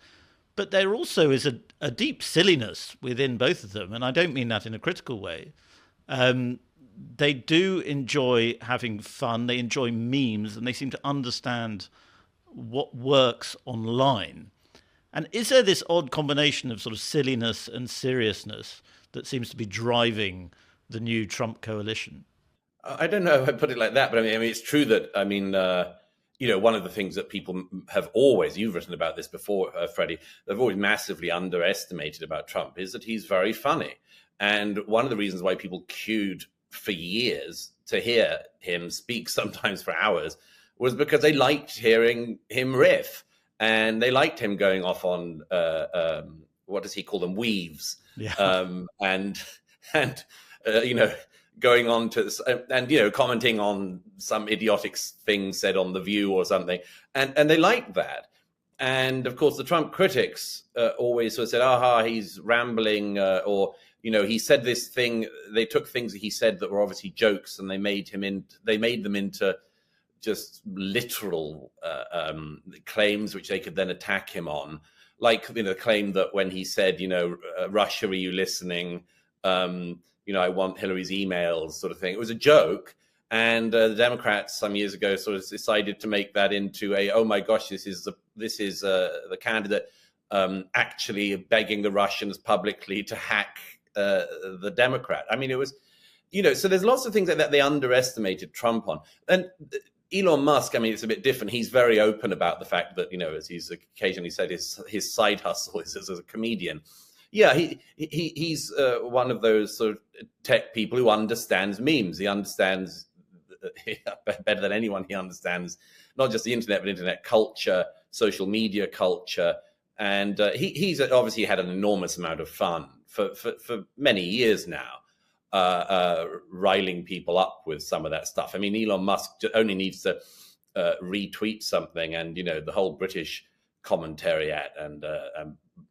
But there also is a deep silliness within both of them, and I don't mean that in a critical way. They do enjoy having fun, they enjoy memes, and they seem to understand what works online. And is there this odd combination of sort of silliness and seriousness that seems to be driving the new Trump coalition? I don't know if I put it like that, but I mean, it's true that, one of the things that people have always, you've written about this before, Freddie, they've always massively underestimated about Trump is that he's very funny. And one of the reasons why people queued for years to hear him speak, sometimes for hours, was because they liked hearing him riff, and they liked him going off on what does he call them, weaves, and going on to and commenting on some idiotic thing said on The View or something, and they liked that. And of course, the Trump critics always sort of said, "Aha, he's rambling," or he said this thing. They took things that he said that were obviously jokes, and they made them into just literal claims, which they could then attack him on, like the claim that when he said, "Russia, are you listening?" I want Hillary's emails, sort of thing. It was a joke. And the Democrats some years ago sort of decided to make that into oh my gosh, this is the candidate actually begging the Russians publicly to hack the Democrat. I mean, it was, so there's lots of things like that they underestimated Trump on. And Elon Musk, I mean, it's a bit different. He's very open about the fact that, as he's occasionally said, his side hustle is as a comedian. Yeah, he's one of those sort of tech people who understands memes. He understands better than anyone. He understands not just the internet, but internet culture, social media culture. And he's obviously had an enormous amount of fun for many years now, riling people up with some of that stuff. I mean, Elon Musk only needs to retweet something, and the whole British commentariat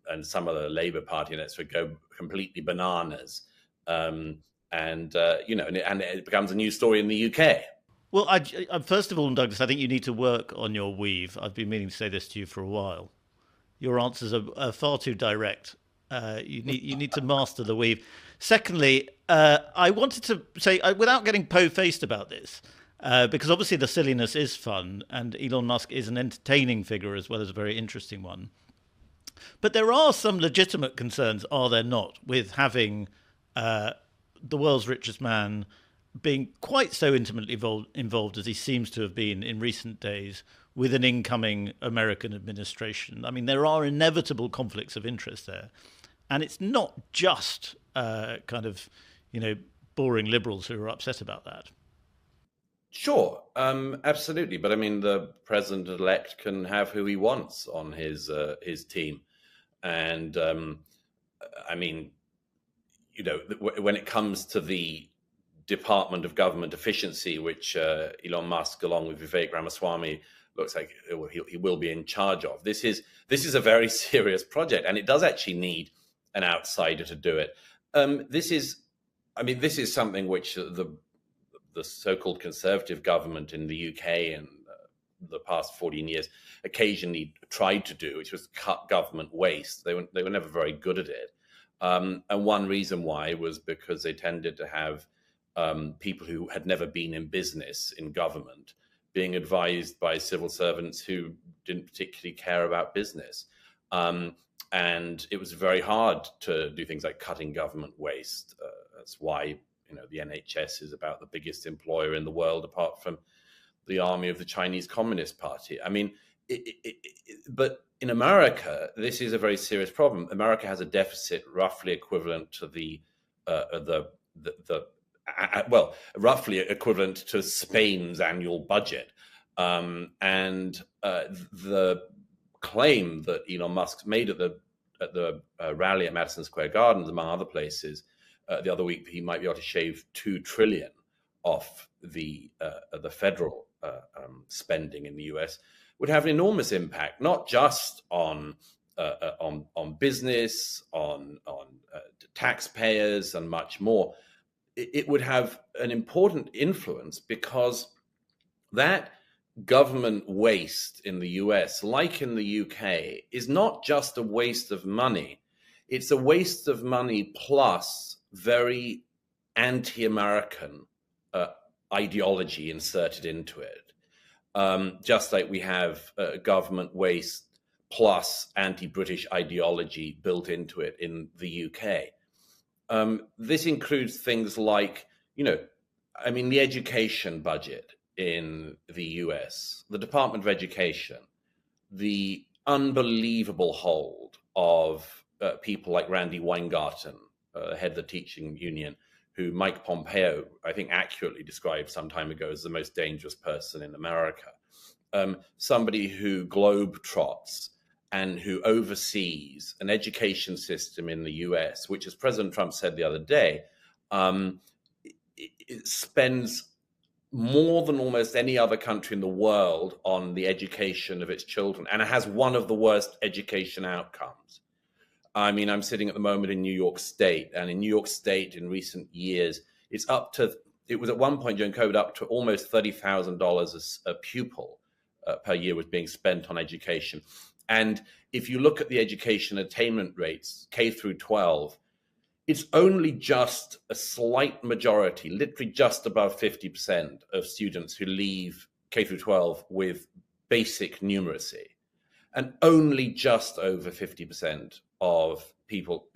and some of the Labour Party would go completely bananas, and it becomes a news story in the UK. Well, first of all, Douglas, I think you need to work on your weave. I've been meaning to say this to you for a while. Your answers are far too direct. You need to master the weave. Secondly, I wanted to say, without getting po-faced about this, because obviously the silliness is fun, and Elon Musk is an entertaining figure as well as a very interesting one. But there are some legitimate concerns, are there not, with having the world's richest man being quite so intimately involved as he seems to have been in recent days with an incoming American administration. I mean, there are inevitable conflicts of interest there. And it's not just boring liberals who are upset about that. Sure, absolutely. But I mean, the president-elect can have who he wants on his team. And I mean, when it comes to the Department of Government Efficiency, which Elon Musk, along with Vivek Ramaswamy, looks like he will be in charge of, this is a very serious project, and it does actually need an outsider to do it. This is something which the so-called conservative government in the UK and the past 14 years occasionally tried to do, which was cut government waste. They were never very good at it. And one reason why was because they tended to have people who had never been in business in government being advised by civil servants who didn't particularly care about business. And it was very hard to do things like cutting government waste. That's why the NHS is about the biggest employer in the world, apart from the army of the Chinese Communist Party. I mean, but in America, this is a very serious problem. America has a deficit roughly equivalent to roughly equivalent to Spain's annual budget. And the claim that Elon Musk made at the rally at Madison Square Gardens, among other places, the other week, he might be able to shave $2 trillion off the federal spending in the US, would have an enormous impact, not just on business, on taxpayers, and much more. It would have an important influence because that government waste in the US, like in the UK, is not just a waste of money. It's a waste of money plus very anti-American ideology inserted into it. Just like we have government waste plus anti-British ideology built into it in the UK. This includes things like, the education budget in the US, the Department of Education, the unbelievable hold of people like Randy Weingarten, head of the teaching union, who Mike Pompeo, I think, accurately described some time ago as the most dangerous person in America. somebody who globetrots and who oversees an education system in the US, which, as President Trump said the other day, it spends more than almost any other country in the world on the education of its children, and it has one of the worst education outcomes. I mean, I'm sitting at the moment in New York State, and in New York State in recent years, it was at one point during COVID up to almost $30,000 a pupil per year was being spent on education. And if you look at the education attainment rates, K through 12, it's only just a slight majority, literally just above 50% of students who leave K through 12 with basic numeracy, and only just over 50% of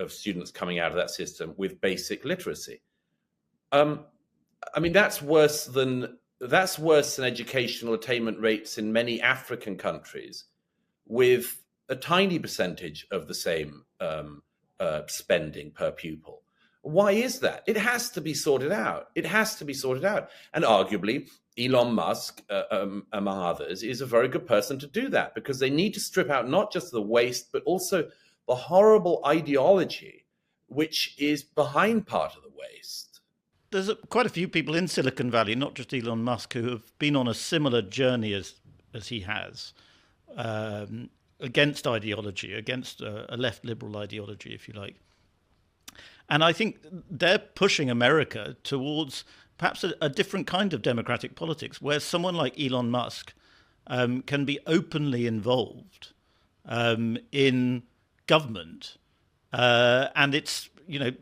students coming out of that system with basic literacy. I mean, that's worse than educational attainment rates in many African countries, with a tiny percentage of the same spending per pupil. Why is that? It has to be sorted out. It has to be sorted out. And arguably, Elon Musk, among others, is a very good person to do that, because they need to strip out not just the waste, but also the horrible ideology which is behind part of the waste. There's quite a few people in Silicon Valley, not just Elon Musk, who have been on a similar journey as he has, against ideology, against a left liberal ideology, if you like. And I think they're pushing America towards perhaps a different kind of democratic politics, where someone like Elon Musk can be openly involved in government. And it's,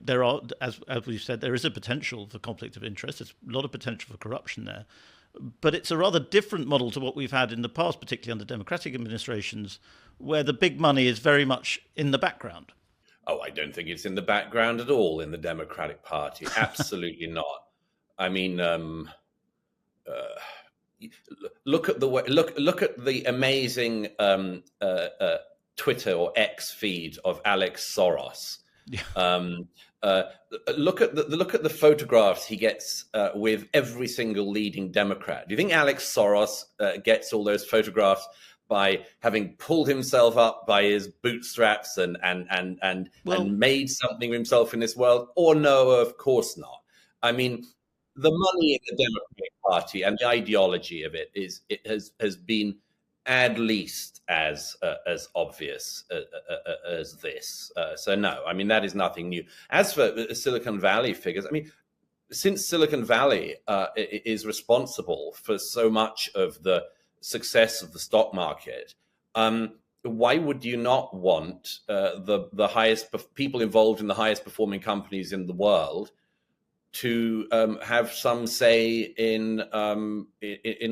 there are, as we've said, there is a potential for conflict of interest. There's a lot of potential for corruption there. But it's a rather different model to what we've had in the past, particularly under democratic administrations, where the big money is very much in the background. Oh, I don't think it's in the background at all in the Democratic Party. Absolutely not. I mean, look at the amazing Twitter or X feed of Alex Soros. Yeah. Look at the photographs he gets with every single leading Democrat. Do you think Alex Soros gets all those photographs by having pulled himself up by his bootstraps and made something of himself in this world? Or no, of course not. I mean, the money in the Democratic Party and the ideology of it has been at least as obvious as this. So no, I mean, that is nothing new. As for Silicon Valley figures, I mean, since Silicon Valley is responsible for so much of the success of the stock market, why would you not want the highest people involved in the highest performing companies in the world to have some say in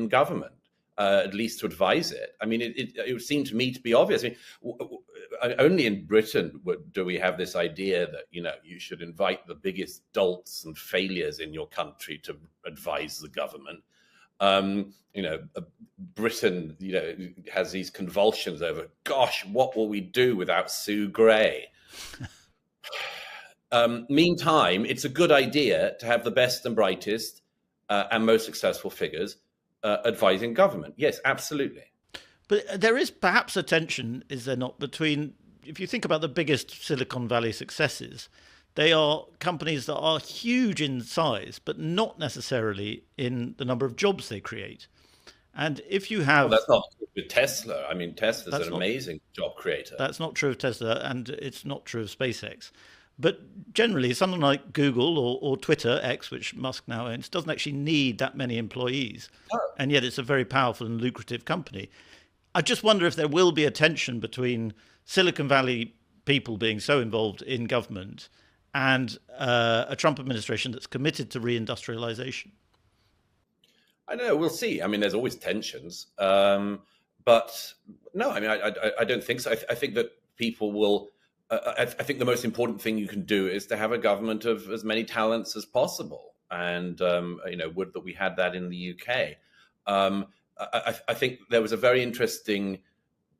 government? At least to advise it. I mean, it would seem to me to be obvious. I mean, only in Britain do we have this idea that, you should invite the biggest dolts and failures in your country to advise the government. Britain, has these convulsions over, gosh, what will we do without Sue Gray? Meantime, it's a good idea to have the best and brightest and most successful figures advising government. Yes, absolutely. But there is perhaps a tension, is there not, between, if you think about the biggest Silicon Valley successes, they are companies that are huge in size, but not necessarily in the number of jobs they create. And if you have... Well, that's not true with Tesla. I mean, Tesla's an amazing job creator. That's not true of Tesla, and it's not true of SpaceX. But generally, something like Google or Twitter, X, which Musk now owns, doesn't actually need that many employees. Oh. And yet it's a very powerful and lucrative company. I just wonder if there will be a tension between Silicon Valley people being so involved in government and a Trump administration that's committed to reindustrialization. I don't know. We'll see. I mean, there's always tensions. But no, I mean, I don't think so. I think that people will... I think the most important thing you can do is to have a government of as many talents as possible. And, would that we had that in the UK. I think there was a very interesting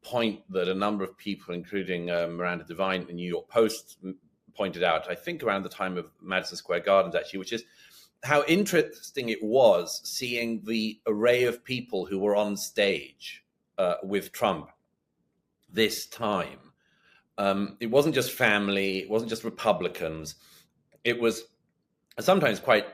point that a number of people, including Miranda Devine at the New York Post, pointed out, I think around the time of Madison Square Gardens, actually, which is how interesting it was seeing the array of people who were on stage with Trump this time. It wasn't just family, it wasn't just Republicans. It was sometimes quite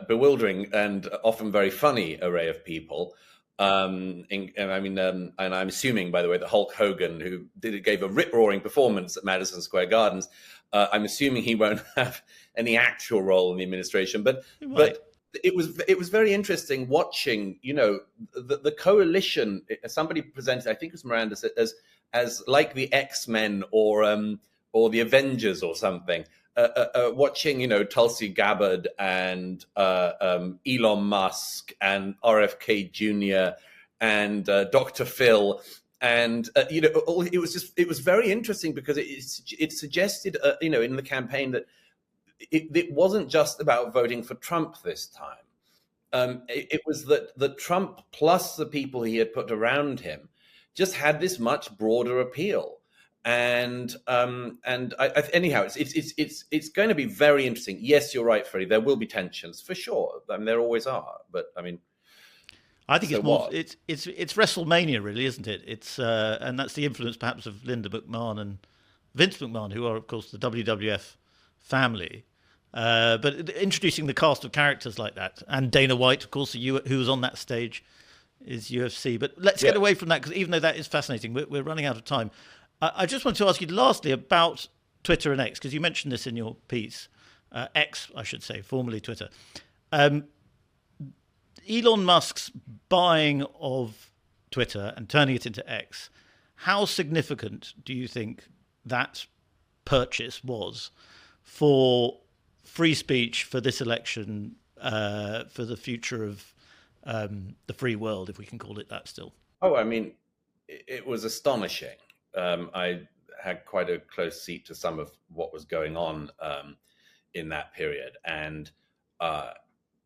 bewildering and often very funny array of people. And I'm assuming, by the way, that Hulk Hogan, who gave a rip-roaring performance at Madison Square Gardens, I'm assuming he won't have any actual role in the administration. But it was very interesting watching, the coalition. Somebody presented, I think it was Miranda, as like the X-Men or the Avengers or something. Watching, Tulsi Gabbard and Elon Musk and RFK Jr. and Dr. Phil, and it was very interesting because it suggested, in the campaign that it wasn't just about voting for Trump this time. It was that Trump plus the people he had put around him just had this much broader appeal. And anyhow, it's going to be very interesting. Yes, you're right, Freddie. There will be tensions for sure. I mean, there always are. But I mean, I think it's more. It's WrestleMania, really, isn't it? It's and that's the influence perhaps of Linda McMahon and Vince McMahon, who are of course the WWF family. But introducing the cast of characters like that, and Dana White, of course, who was on that stage, is UFC. But let's get away from that, because even though that is fascinating, we're running out of time. I just want to ask you lastly about Twitter and X, because you mentioned this in your piece. X, I should say, formerly Twitter. Elon Musk's buying of Twitter and turning it into X, how significant do you think that purchase was for free speech, for this election, for the future of the free world, if we can call it that still? Oh, I mean, it was astonishing. I had quite a close seat to some of what was going on in that period, and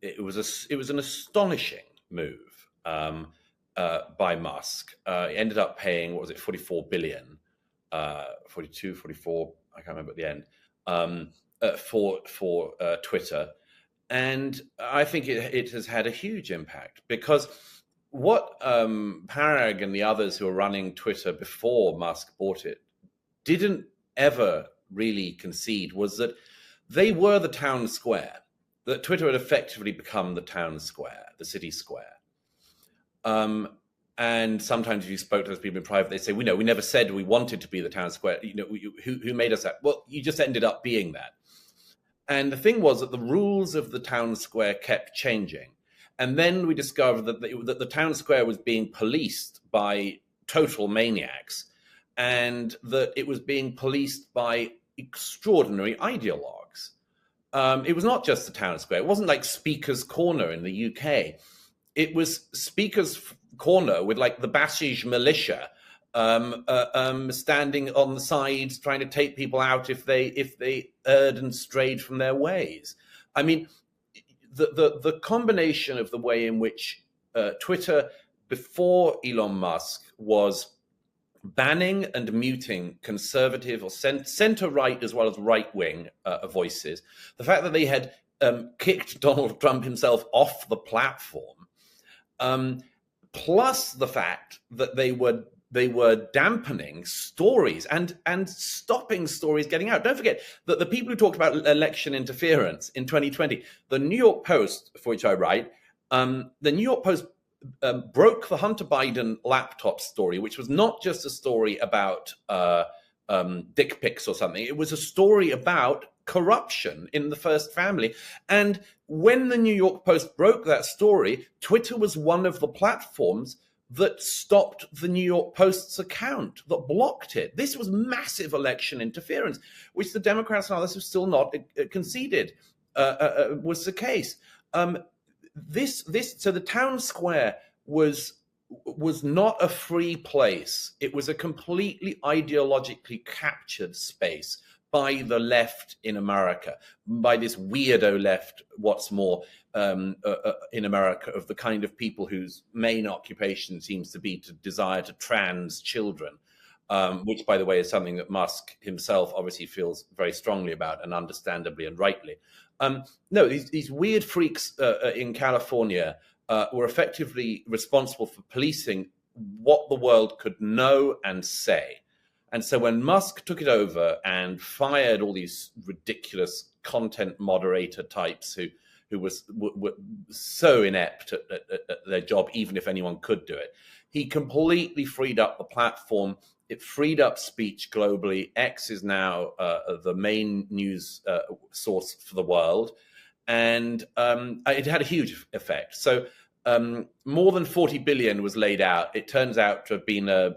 it was an astonishing move by Musk. He ended up paying, what was it, 44 billion, 42, 44, I can't remember at the end, for Twitter, and I think it has had a huge impact, because what Parag and the others who were running Twitter before Musk bought it didn't ever really concede was that they were the town square, that Twitter had effectively become the town square, the city square. And sometimes if you spoke to those people in private, they say, we never said we wanted to be the town square. Who made us that? Well, you just ended up being that. And the thing was that the rules of the town square kept changing. And then we discovered that the town square was being policed by total maniacs, and that it was being policed by extraordinary ideologues. It was not just the town square. It wasn't like Speaker's Corner in the UK. It was Speaker's Corner with like the Basij militia standing on the sides trying to take people out if they erred and strayed from their ways. I mean, the combination of the way in which Twitter before Elon Musk was banning and muting conservative or center-right as well as right-wing voices, the fact that they had kicked Donald Trump himself off the platform, plus the fact that they were dampening stories and stopping stories getting out. Don't forget that the people who talked about election interference in 2020, the New York Post, for which I write, the New York Post broke the Hunter Biden laptop story, which was not just a story about dick pics or something. It was a story about corruption in the first family. And when the New York Post broke that story, Twitter was one of the platforms that stopped the New York Post's account, that blocked it. This was massive election interference, which the Democrats and others have still not conceded was the case. So the town square was not a free place. It was a completely ideologically captured space by the left in America, by this weirdo left, what's more, in America, of the kind of people whose main occupation seems to be to desire to trans children, which, by the way, is something that Musk himself obviously feels very strongly about, and understandably and rightly. No, these weird freaks in California were effectively responsible for policing what the world could know and say. And so when Musk took it over and fired all these ridiculous content moderator types who were so inept at their job, even if anyone could do it, he completely freed up the platform. It freed up speech globally. X is now the main news source for the world. And it had a huge effect. So more than 40 billion was laid out. It turns out to have been a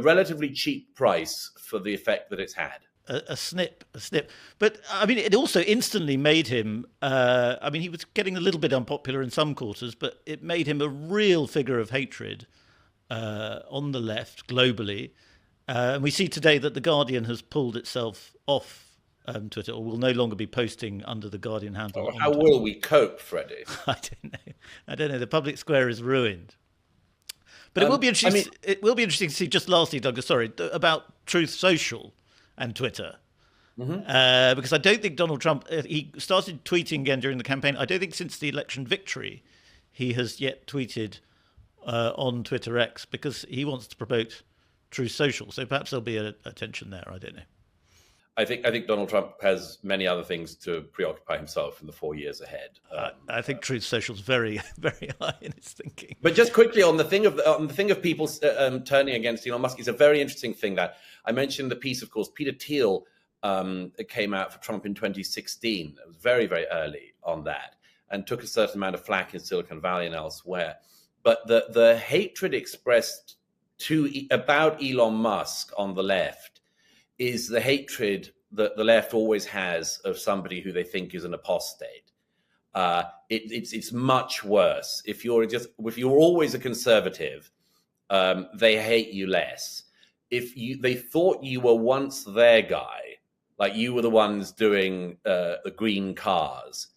relatively cheap price for the effect that it's had. A snip. But, I mean, it also instantly made him, he was getting a little bit unpopular in some quarters, but it made him a real figure of hatred on the left globally. And we see today that The Guardian has pulled itself off Twitter, or will no longer be posting under the Guardian handle. How will we cope, Freddie? I don't know. The public square is ruined. But it will be interesting. It will be interesting to see. Just lastly, Douglas, sorry, about Truth Social and Twitter, because I don't think Donald Trump. He started tweeting again during the campaign. I don't think since the election victory, he has yet tweeted on Twitter X, because he wants to promote Truth Social. So perhaps there'll be a tension there. I don't know. I think Donald Trump has many other things to preoccupy himself in the 4 years ahead. I think Truth Social is very, very high in his thinking. But just quickly on the thing of people turning against Elon Musk, is a very interesting thing that I mentioned. The piece, of course, Peter Thiel came out for Trump in 2016. It was very, very early on that, and took a certain amount of flack in Silicon Valley and elsewhere. But the hatred expressed about Elon Musk on the left is the hatred that the left always has of somebody who they think is an apostate. It's much worse. If you're always a conservative, they hate you less. If they thought you were once their guy, like you were the ones doing the green cars,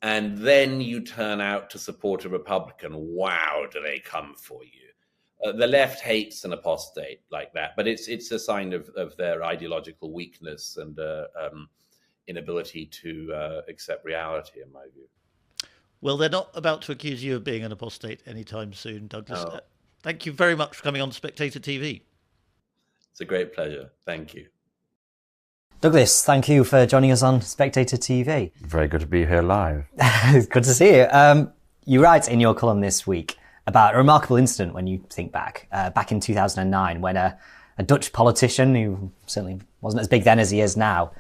and then you turn out to support a Republican, wow, do they come for you? The left hates an apostate like that, but it's a sign of their ideological weakness and inability to accept reality, in my view. Well, they're not about to accuse you of being an apostate anytime soon, Douglas. No. Thank you very much for coming on Spectator TV. It's a great pleasure. Thank you. Douglas, thank you for joining us on Spectator TV. Very good to be here live. It's good to see you. You write in your column this week about a remarkable incident when you think back in 2009, when a Dutch politician, who certainly wasn't as big then as he is now,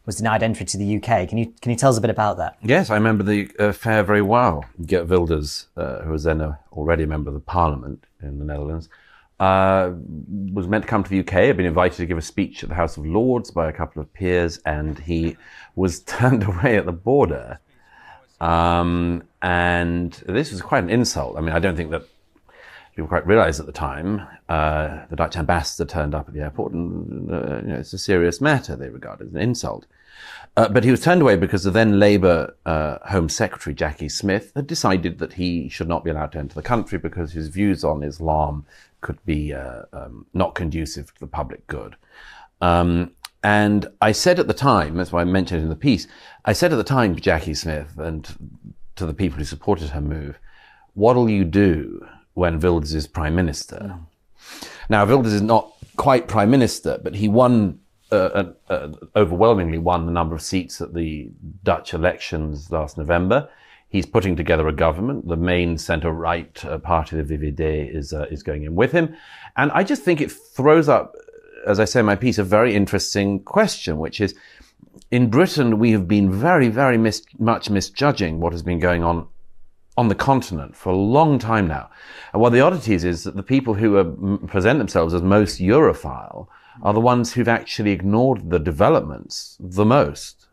was denied entry to the UK. Can you tell us a bit about that? Yes, I remember the affair very well. Geert Wilders, who was then already a member of the Parliament in the Netherlands, was meant to come to the UK, had been invited to give a speech at the House of Lords by a couple of peers, and he was turned away at the border. And this was quite an insult. I mean, I don't think that people quite realized at the time. The Dutch ambassador turned up at the airport, and it's a serious matter they regard as an insult. But he was turned away because the then Labour Home Secretary, Jackie Smith, had decided that he should not be allowed to enter the country because his views on Islam could be not conducive to the public good. And I said at the time, that's why I mentioned it in the piece, I said at the time to Jackie Smith and to the people who supported her move, what'll you do when Wilders is Prime Minister? No. Now, Wilders is not quite Prime Minister, but he won, overwhelmingly won the number of seats at the Dutch elections last November. He's putting together a government. The main centre-right party, the VVD, is going in with him. And I just think it throws up, as I say in my piece, a very interesting question, which is, in Britain, we have been very, very much misjudging what has been going on the continent for a long time now. And one of the oddities is that the people who present themselves as most Europhile are the ones who've actually ignored the developments the most.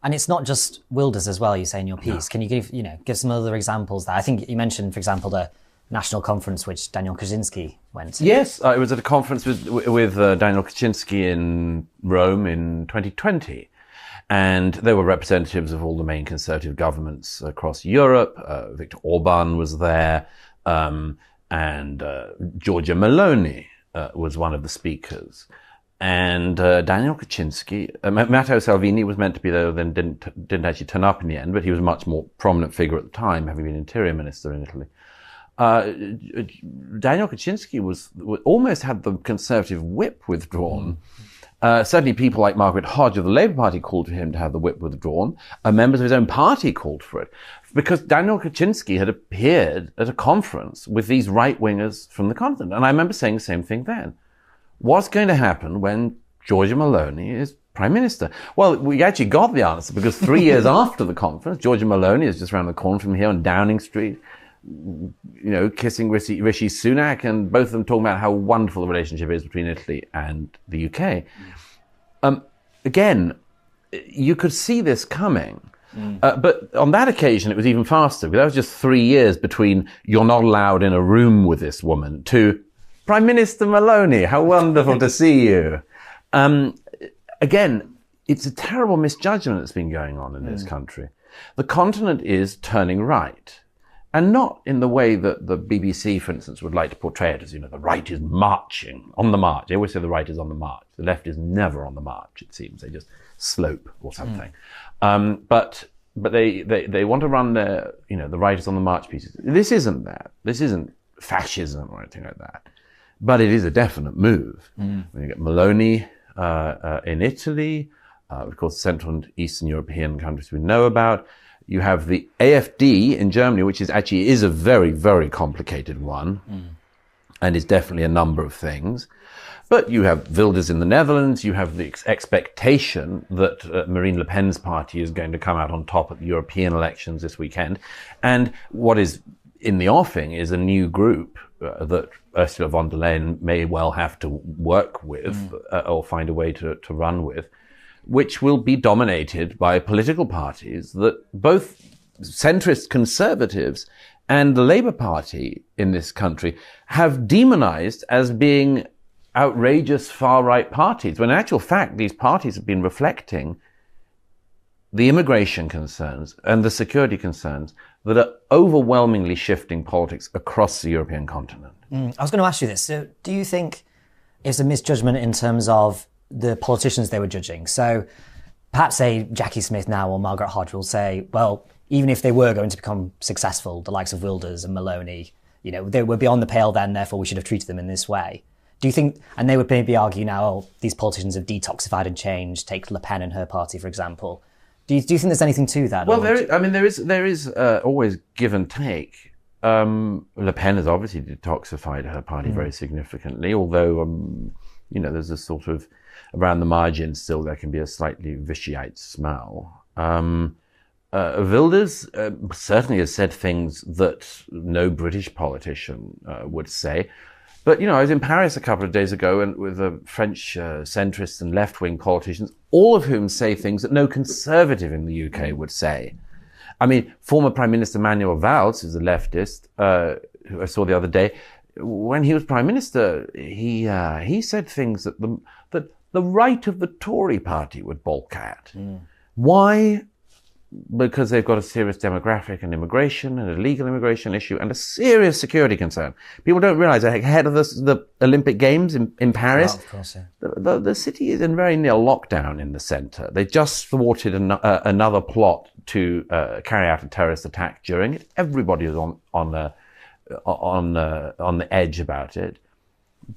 And it's not just Wilders as well, you say in your piece. No. Can you give some other examples there? I think you mentioned, for example, the national conference which Daniel Kaczynski went to. Yes, I was at a conference with Daniel Kaczynski in Rome in 2020. And there were representatives of all the main conservative governments across Europe. Viktor Orban was there, and Giorgia Meloni was one of the speakers. and Daniel Kaczynski, Matteo Salvini was meant to be there, then didn't actually turn up in the end, but he was a much more prominent figure at the time, having been interior minister in Italy. Daniel Kaczynski almost had the Conservative whip withdrawn. Certainly people like Margaret Hodge of the Labour Party called for him to have the whip withdrawn. Members of his own party called for it. Because Daniel Kaczynski had appeared at a conference with these right-wingers from the continent. And I remember saying the same thing then. What's going to happen when Giorgia Meloni is Prime Minister? Well, we actually got the answer, because 3 years after the conference, Giorgia Meloni is just around the corner from here on Downing Street, kissing Rishi Sunak, and both of them talking about how wonderful the relationship is between Italy and the UK. Again, you could see this coming. But on that occasion, it was even faster, because that was just 3 years between you're not allowed in a room with this woman to Prime Minister Meloni, how wonderful to see you. Again, it's a terrible misjudgment that's been going on in this country. The continent is turning right. And not in the way that the BBC, for instance, would like to portray it as, the right is marching, on the march. They always say the right is on the march. The left is never on the march, it seems. They just slope or something. But they want to run their, the right is on the march pieces. This isn't that. This isn't fascism or anything like that. But it is a definite move. When you get Meloni in Italy, of course, Central and Eastern European countries we know about. You have the AfD in Germany, which is a very, very complicated one, and is definitely a number of things. But you have Wilders in the Netherlands. You have the expectation that Marine Le Pen's party is going to come out on top at the European elections this weekend. And what is in the offing is a new group that Ursula von der Leyen may well have to work with or find a way to run with, which will be dominated by political parties that both centrist conservatives and the Labour Party in this country have demonized as being outrageous far-right parties, when in actual fact these parties have been reflecting the immigration concerns and the security concerns that are overwhelmingly shifting politics across the European continent. I was going to ask you this. So do you think it's a misjudgment in terms of the politicians they were judging? So perhaps say Jackie Smith now or Margaret Hodge will say, well, even if they were going to become successful, the likes of Wilders and Meloni, they were beyond the pale then, therefore we should have treated them in this way. Do you think, and they would maybe argue now, oh, these politicians have detoxified and changed, take Le Pen and her party, for example. Do you think there's anything to that? Well, there is always give and take. Le Pen has obviously detoxified her party very significantly, although, there's a sort of, around the margins still there can be a slightly vitiate smell. Wilders certainly has said things that no British politician would say. But, I was in Paris a couple of days ago and with French centrist and left-wing politicians, all of whom say things that no conservative in the UK would say. I mean, former Prime Minister Manuel Valls, who's a leftist, who I saw the other day, when he was Prime Minister, he said things that the right of the Tory party would balk at. Why? Because they've got a serious demographic and immigration and illegal immigration issue and a serious security concern. People don't realize that ahead of the Olympic Games in Paris, of course, yeah. the city is in very near lockdown in the centre. They just thwarted another plot to carry out a terrorist attack during it. Everybody is on the edge about it.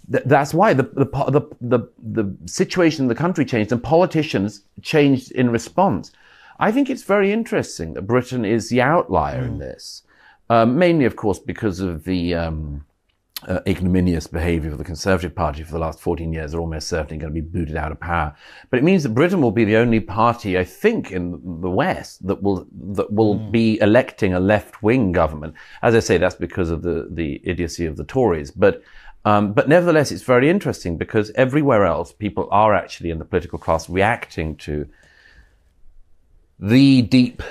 That's why the situation in the country changed and politicians changed in response. I think it's very interesting that Britain is the outlier in this, mainly, of course, because of the ignominious behaviour of the Conservative Party for the last 14 years. They're almost certainly going to be booted out of power. But it means that Britain will be the only party, I think, in the West that will be electing a left-wing government. As I say, that's because of the idiocy of the Tories. But nevertheless, it's very interesting because everywhere else, people are actually in the political class reacting to the deep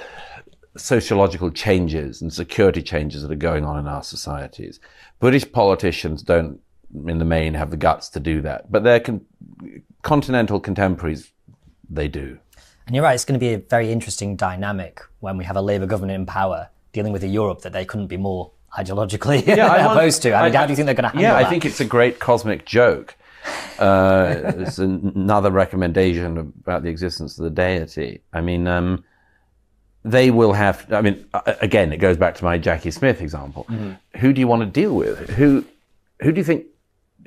sociological changes and security changes that are going on in our societies. British politicians don't, in the main, have the guts to do that. But their continental contemporaries, they do. And you're right, it's going to be a very interesting dynamic when we have a Labour government in power dealing with a Europe that they couldn't be more ideologically opposed to. How do you think they're going to handle that? I think it's a great cosmic joke. It's another recommendation about the existence of the deity. I mean, they will have. I mean, again, it goes back to my Jackie Smith example. Who do you want to deal with? Who do you think?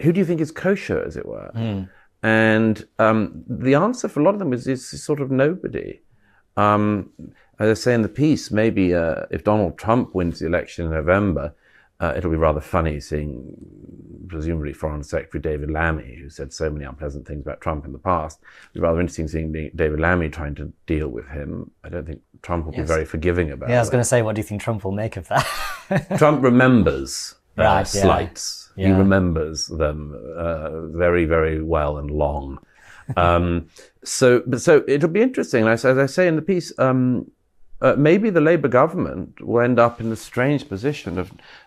Who do you think is kosher, as it were? And the answer for a lot of them is sort of nobody. As I say in the piece, maybe if Donald Trump wins the election in November, it'll be rather funny seeing, presumably, Foreign Secretary David Lammy, who said so many unpleasant things about Trump in the past. It'll be rather interesting seeing David Lammy trying to deal with him. I don't think Trump will be very forgiving about it. Yeah, I was going to say, what do you think Trump will make of that? Trump remembers slights. Yeah. He remembers them very, very well and long. So it'll be interesting. As I say in the piece, maybe the Labour government will end up in the strange position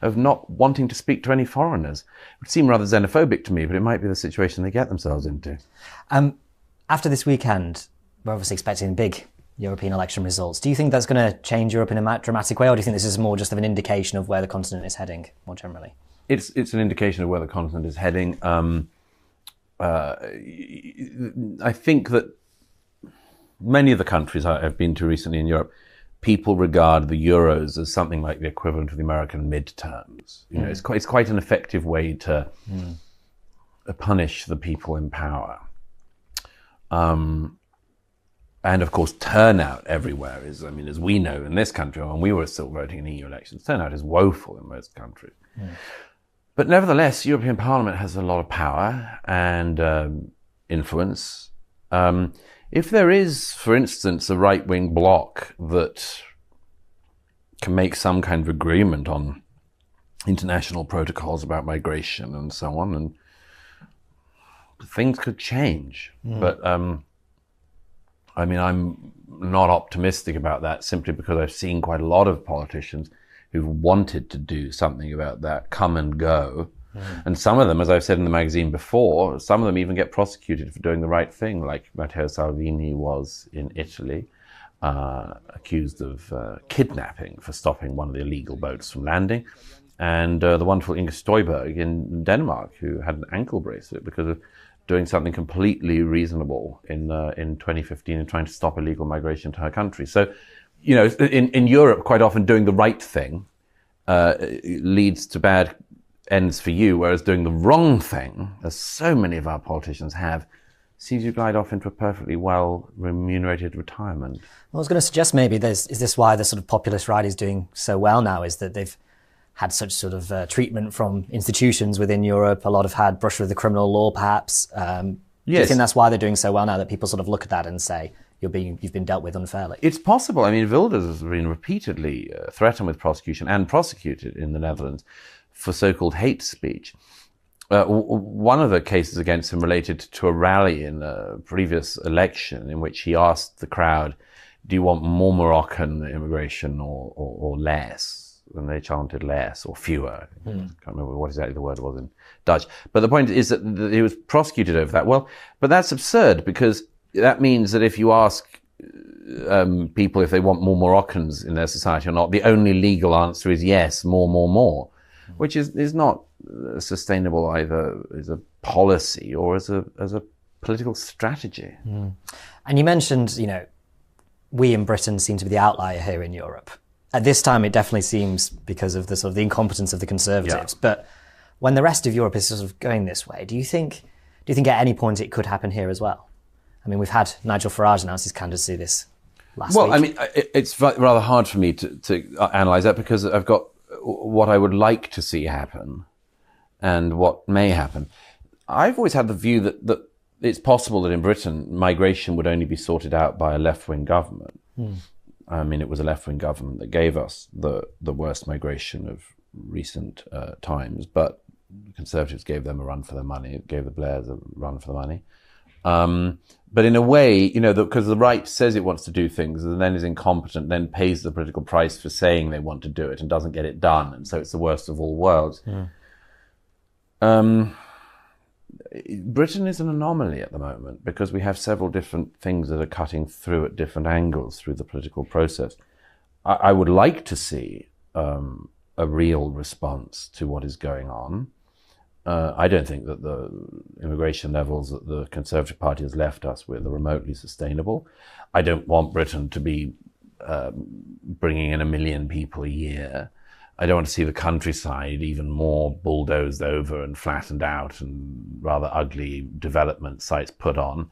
of not wanting to speak to any foreigners. It would seem rather xenophobic to me, but it might be the situation they get themselves into. After this weekend, we're obviously expecting big European election results. Do you think that's going to change Europe in a dramatic way, or do you think this is more just of an indication of where the continent is heading more generally? It's an indication of where the continent is heading. I think that many of the countries I've been to recently in Europe, people regard the Euros as something like the equivalent of the American midterms. You know, it's quite an effective way to punish the people in power. And of course, turnout everywhere is, I mean, as we know in this country, when we were still voting in EU elections, turnout is woeful in most countries. But nevertheless, European Parliament has a lot of power and influence. If there is, for instance, a right-wing bloc that can make some kind of agreement on international protocols about migration and so on, and things could change. But I mean, I'm not optimistic about that simply because I've seen quite a lot of politicians who've wanted to do something about that come and go. And some of them, as I've said in the magazine before, some of them even get prosecuted for doing the right thing, like Matteo Salvini was in Italy, accused of kidnapping for stopping one of the illegal boats from landing, and the wonderful Inger Støjberg in Denmark, who had an ankle bracelet because of doing something completely reasonable in 2015 and trying to stop illegal migration to her country. So, you know, in Europe, quite often doing the right thing leads to bad ends for you, whereas doing the wrong thing, as so many of our politicians have, sees you glide off into a perfectly well remunerated retirement. I was going to suggest maybe is this why the sort of populist right is doing so well now, is that they've had such sort of treatment from institutions within Europe. A lot have had brush with the criminal law, perhaps. Do you think that's why they're doing so well now, that people sort of look at that and say, you've been dealt with unfairly? It's possible. I mean, Wilders has been repeatedly threatened with prosecution and prosecuted in the Netherlands for so-called hate speech. One of the cases against him related to a rally in a previous election in which he asked the crowd, do you want more Moroccan immigration or less? And they chanted less or fewer. I can't remember what exactly the word was in Dutch. But the point is that he was prosecuted over that. Well, but that's absurd, because that means that if you ask people if they want more Moroccans in their society or not, the only legal answer is yes, more, which is not sustainable either as a policy or as a political strategy. And you mentioned, you know, we in Britain seem to be the outlier here in Europe. At this time, it definitely seems because of the sort of the incompetence of the Conservatives. Yeah. But when the rest of Europe is sort of going this way, do you think at any point it could happen here as well? I mean, we've had Nigel Farage announce his candidacy this last week. Well, I mean, it's rather hard for me to analyse that, because I've got what I would like to see happen and what may happen. I've always had the view that it's possible that in Britain, migration would only be sorted out by a left-wing government. I mean, it was a left-wing government that gave us the worst migration of recent times, but the Conservatives gave them a run for their money, gave the Blairs a run for the money. But in a way, you know, because the right says it wants to do things and then is incompetent, then pays the political price for saying they want to do it and doesn't get it done. And so it's the worst of all worlds. Britain is an anomaly at the moment because we have several different things that are cutting through at different angles through the political process. I would like to see a real response to what is going on. I don't think that the immigration levels that the Conservative Party has left us with are remotely sustainable. I don't want Britain to be bringing in 1 million people a year. I don't want to see the countryside even more bulldozed over and flattened out and rather ugly development sites put on.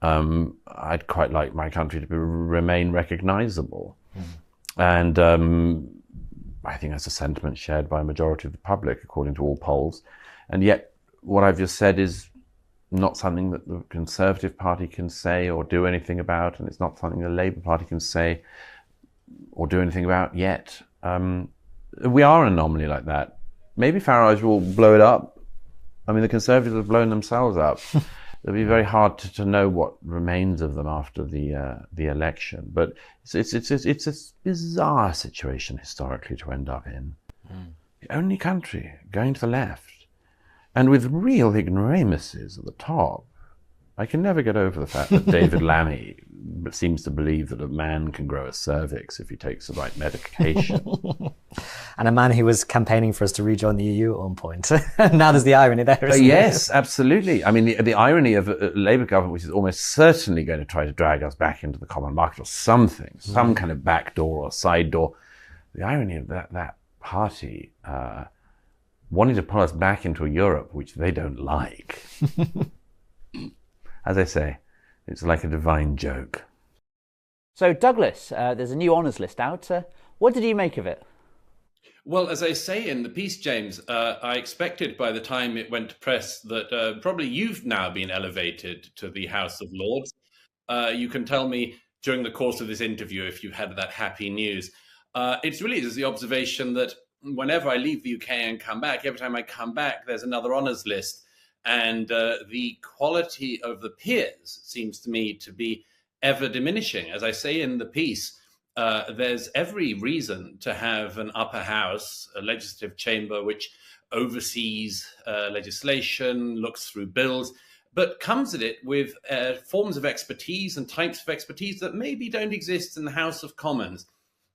I'd quite like my country to remain recognisable. And I think that's a sentiment shared by a majority of the public, according to all polls. And yet, what I've just said is not something that the Conservative Party can say or do anything about, and it's not something the Labour Party can say or do anything about yet. We are an anomaly like that. Maybe Farage will blow it up. I mean, the Conservatives have blown themselves up. It'll be very hard to know what remains of them after the election. But it's a bizarre situation historically to end up in. The only country going to the left, and with real ignoramuses at the top. I can never get over the fact that David Lammy seems to believe that a man can grow a cervix if he takes the right medication. And a man who was campaigning for us to rejoin the EU at one point. Now there's the irony there, isn't yes, absolutely. I mean, the irony of a Labour government which is almost certainly going to try to drag us back into the common market or something, some kind of back door or side door. The irony of that party wanting to pull us back into a Europe which they don't like. As I say, it's like a divine joke. So, Douglas, there's a new honours list out. What did you make of it? Well, as I say in the piece, James, I expected by the time it went to press that probably you've now been elevated to the House of Lords. You can tell me during the course of this interview if you had that happy news. It's really just the observation that whenever I leave the UK and come back, every time I come back, there's another honours list. And the quality of the peers seems to me to be ever diminishing. As I say in the piece, there's every reason to have an upper house, a legislative chamber, which oversees legislation, looks through bills, but comes at it with forms of expertise and types of expertise that maybe don't exist in the House of Commons.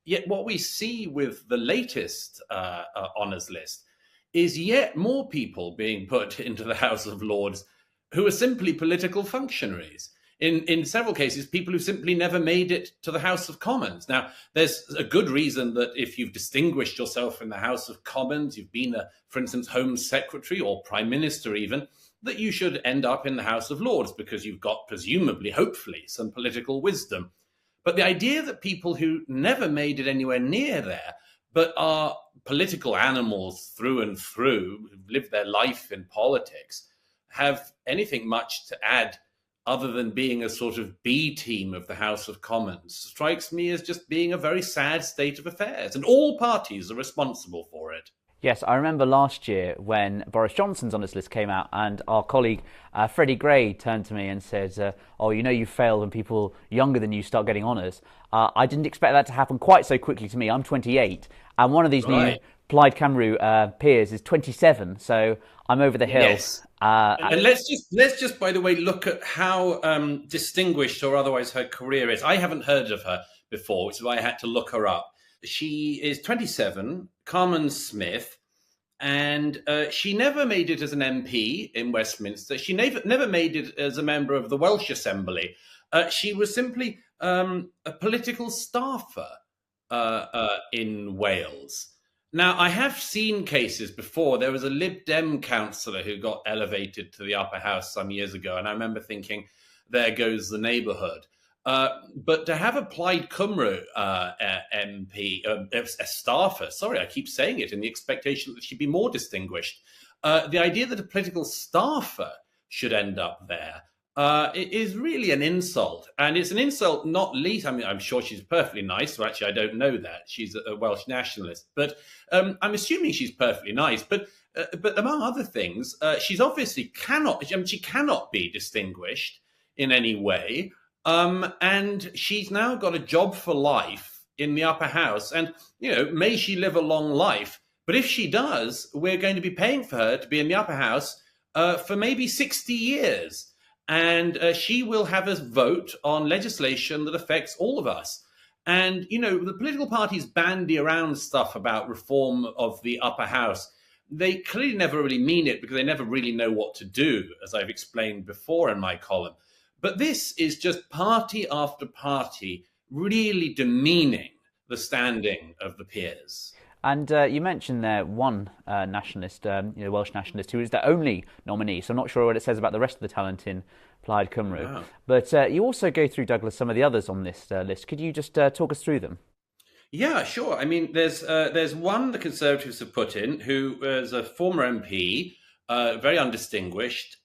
Yet what we see with the latest honours list is yet more people being put into the House of Lords who are simply political functionaries. In several cases, people who simply never made it to the House of Commons. Now, there's a good reason that if you've distinguished yourself in the House of Commons, you've been, for instance, Home Secretary or Prime Minister even, that you should end up in the House of Lords because you've got, presumably, hopefully, some political wisdom. But the idea that people who never made it anywhere near there but are political animals through and through, who've lived their life in politics, have anything much to add other than being a sort of B team of the House of Commons strikes me as just being a very sad state of affairs, and all parties are responsible for it. Yes, I remember last year when Boris Johnson's honours list came out and our colleague Freddie Gray turned to me and said, oh, you know you failed when people younger than you start getting honours. I didn't expect that to happen quite so quickly to me. I'm 28 and one of these new Plaid Cymru peers is 27, so I'm over the hill. Yes. And let's just, by the way, look at how distinguished or otherwise her career is. I haven't heard of her before, which is why I had to look her up. She is 27, Carmen Smith, and she never made it as an MP in Westminster. She never made it as a member of the Welsh Assembly. She was simply a political staffer in Wales. Now, I have seen cases before. There was a Lib Dem councillor who got elevated to the upper house some years ago, and I remember thinking, there goes the neighbourhood. But to have a Plaid Cymru MP, a staffer, sorry, I keep saying it in the expectation that she'd be more distinguished. The idea that a political staffer should end up there is really an insult. And it's an insult not least, I mean, I'm sure she's perfectly nice. Well, actually, I don't know that. She's a Welsh nationalist. But I'm assuming she's perfectly nice. But among other things, she's obviously cannot be distinguished in any way. And she's now got a job for life in the upper house. And, you know, may she live a long life. But if she does, we're going to be paying for her to be in the upper house for maybe 60 years. And she will have us vote on legislation that affects all of us. And, you know, the political parties bandy around stuff about reform of the upper house. they clearly never really mean it because they never really know what to do, as I've explained before in my column. But this is just party after party really demeaning the standing of the peers. And you mentioned there one nationalist, Welsh nationalist, who is the only nominee. So I'm not sure what it says about the rest of the talent in Plaid Cymru. Wow. But you also go through, Douglas, some of the others on this list. Could you just talk us through them? Yeah, sure. I mean, there's one the Conservatives have put in who is a former MP, very undistinguished.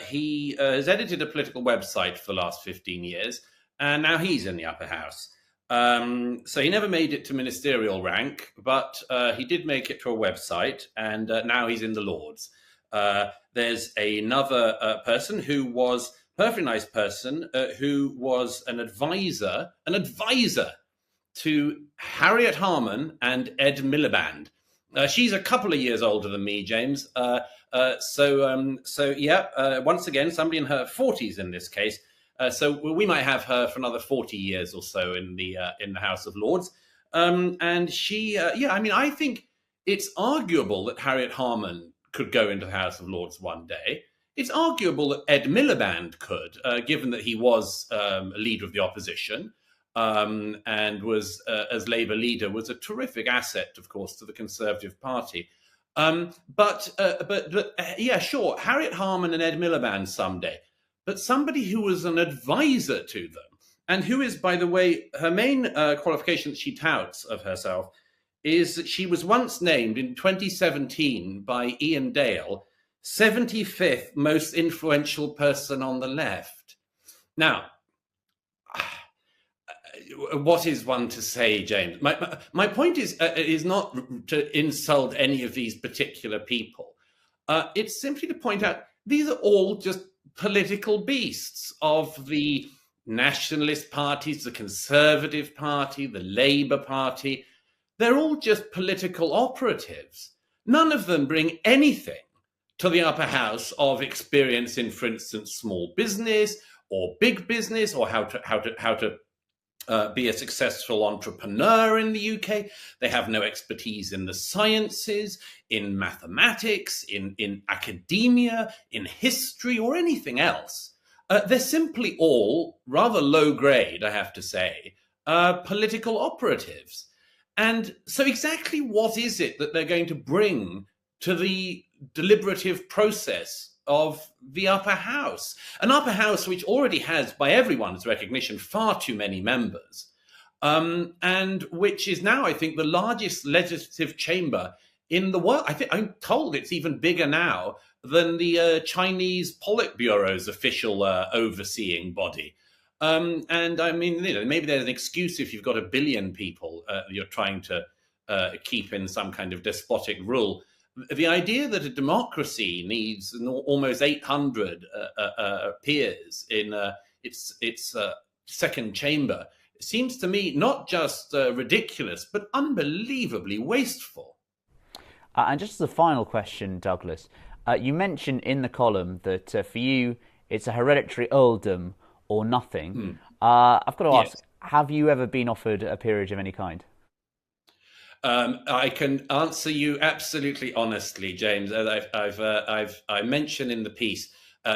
He has edited a political website for the last 15 years, and now he's in the upper house. So he never made it to ministerial rank, but he did make it to a website, and now he's in the Lords. There's another person who was a perfectly nice person who was an advisor to Harriet Harman and Ed Miliband. She's a couple of years older than me, James. Once again, somebody in her 40s in this case. So we might have her for another 40 years or so in the House of Lords. And she, I think it's arguable that Harriet Harman could go into the House of Lords one day. It's arguable that Ed Miliband could, given that he was a leader of the opposition. And was, as Labour leader, was a terrific asset, of course, to the Conservative Party. But sure, Harriet Harman and Ed Miliband someday, but somebody who was an advisor to them, and who is, by the way, her main qualification that she touts of herself is that she was once named in 2017 by Ian Dale 75th most influential person on the left. Now, what is one to say, James? My point is not to insult any of these particular people. It's simply to point out these are all just political beasts of the nationalist parties, the Conservative Party, the Labour Party. They're all just political operatives. None of them bring anything to the upper house of experience in, for instance, small business or big business, or how to be a successful entrepreneur in the UK. They have no expertise in the sciences, in mathematics, in academia, in history, or anything else. They're simply all rather low grade, I have to say, political operatives. And so exactly what is it that they're going to bring to the deliberative process of the upper house? An upper house which already has, by everyone's recognition, far too many members, and which is now, I think, the largest legislative chamber in the world. I'm told it's even bigger now than the Chinese Politburo's official overseeing body. And I mean, maybe there's an excuse if you've got 1 billion people you're trying to keep in some kind of despotic rule. The idea that a democracy needs almost 800 peers in its second chamber seems to me not just ridiculous, but unbelievably wasteful. And just as a final question, Douglas, you mentioned in the column that for you it's a hereditary earldom or nothing. I've got to ask, have you ever been offered a peerage of any kind? I can answer you absolutely honestly, James. As I mentioned in the piece,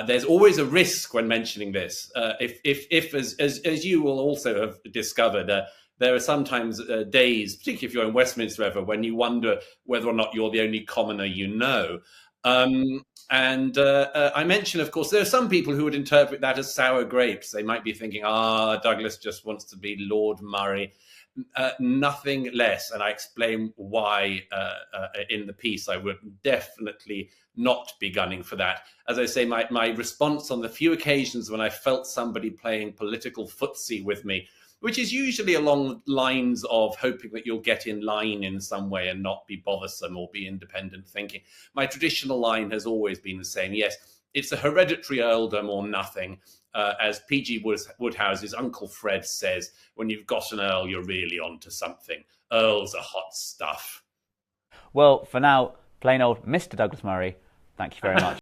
there's always a risk when mentioning this. If as you will also have discovered, there are sometimes days, particularly if you're in Westminster ever, when you wonder whether or not you're the only commoner you know. I mentioned, of course, there are some people who would interpret that as sour grapes. They might be thinking, Douglas just wants to be Lord Murray. Nothing less, and I explain why in the piece. I would definitely not be gunning for that. As I say, my response on the few occasions when I felt somebody playing political footsie with me, which is usually along the lines of hoping that you'll get in line in some way and not be bothersome or be independent thinking, my traditional line has always been the same. Yes, it's a hereditary earldom or nothing. As P.G. Woodhouse's Uncle Fred says, when you've got an earl, you're really onto something. Earls are hot stuff. Well, for now, plain old Mr. Douglas Murray, thank you very much.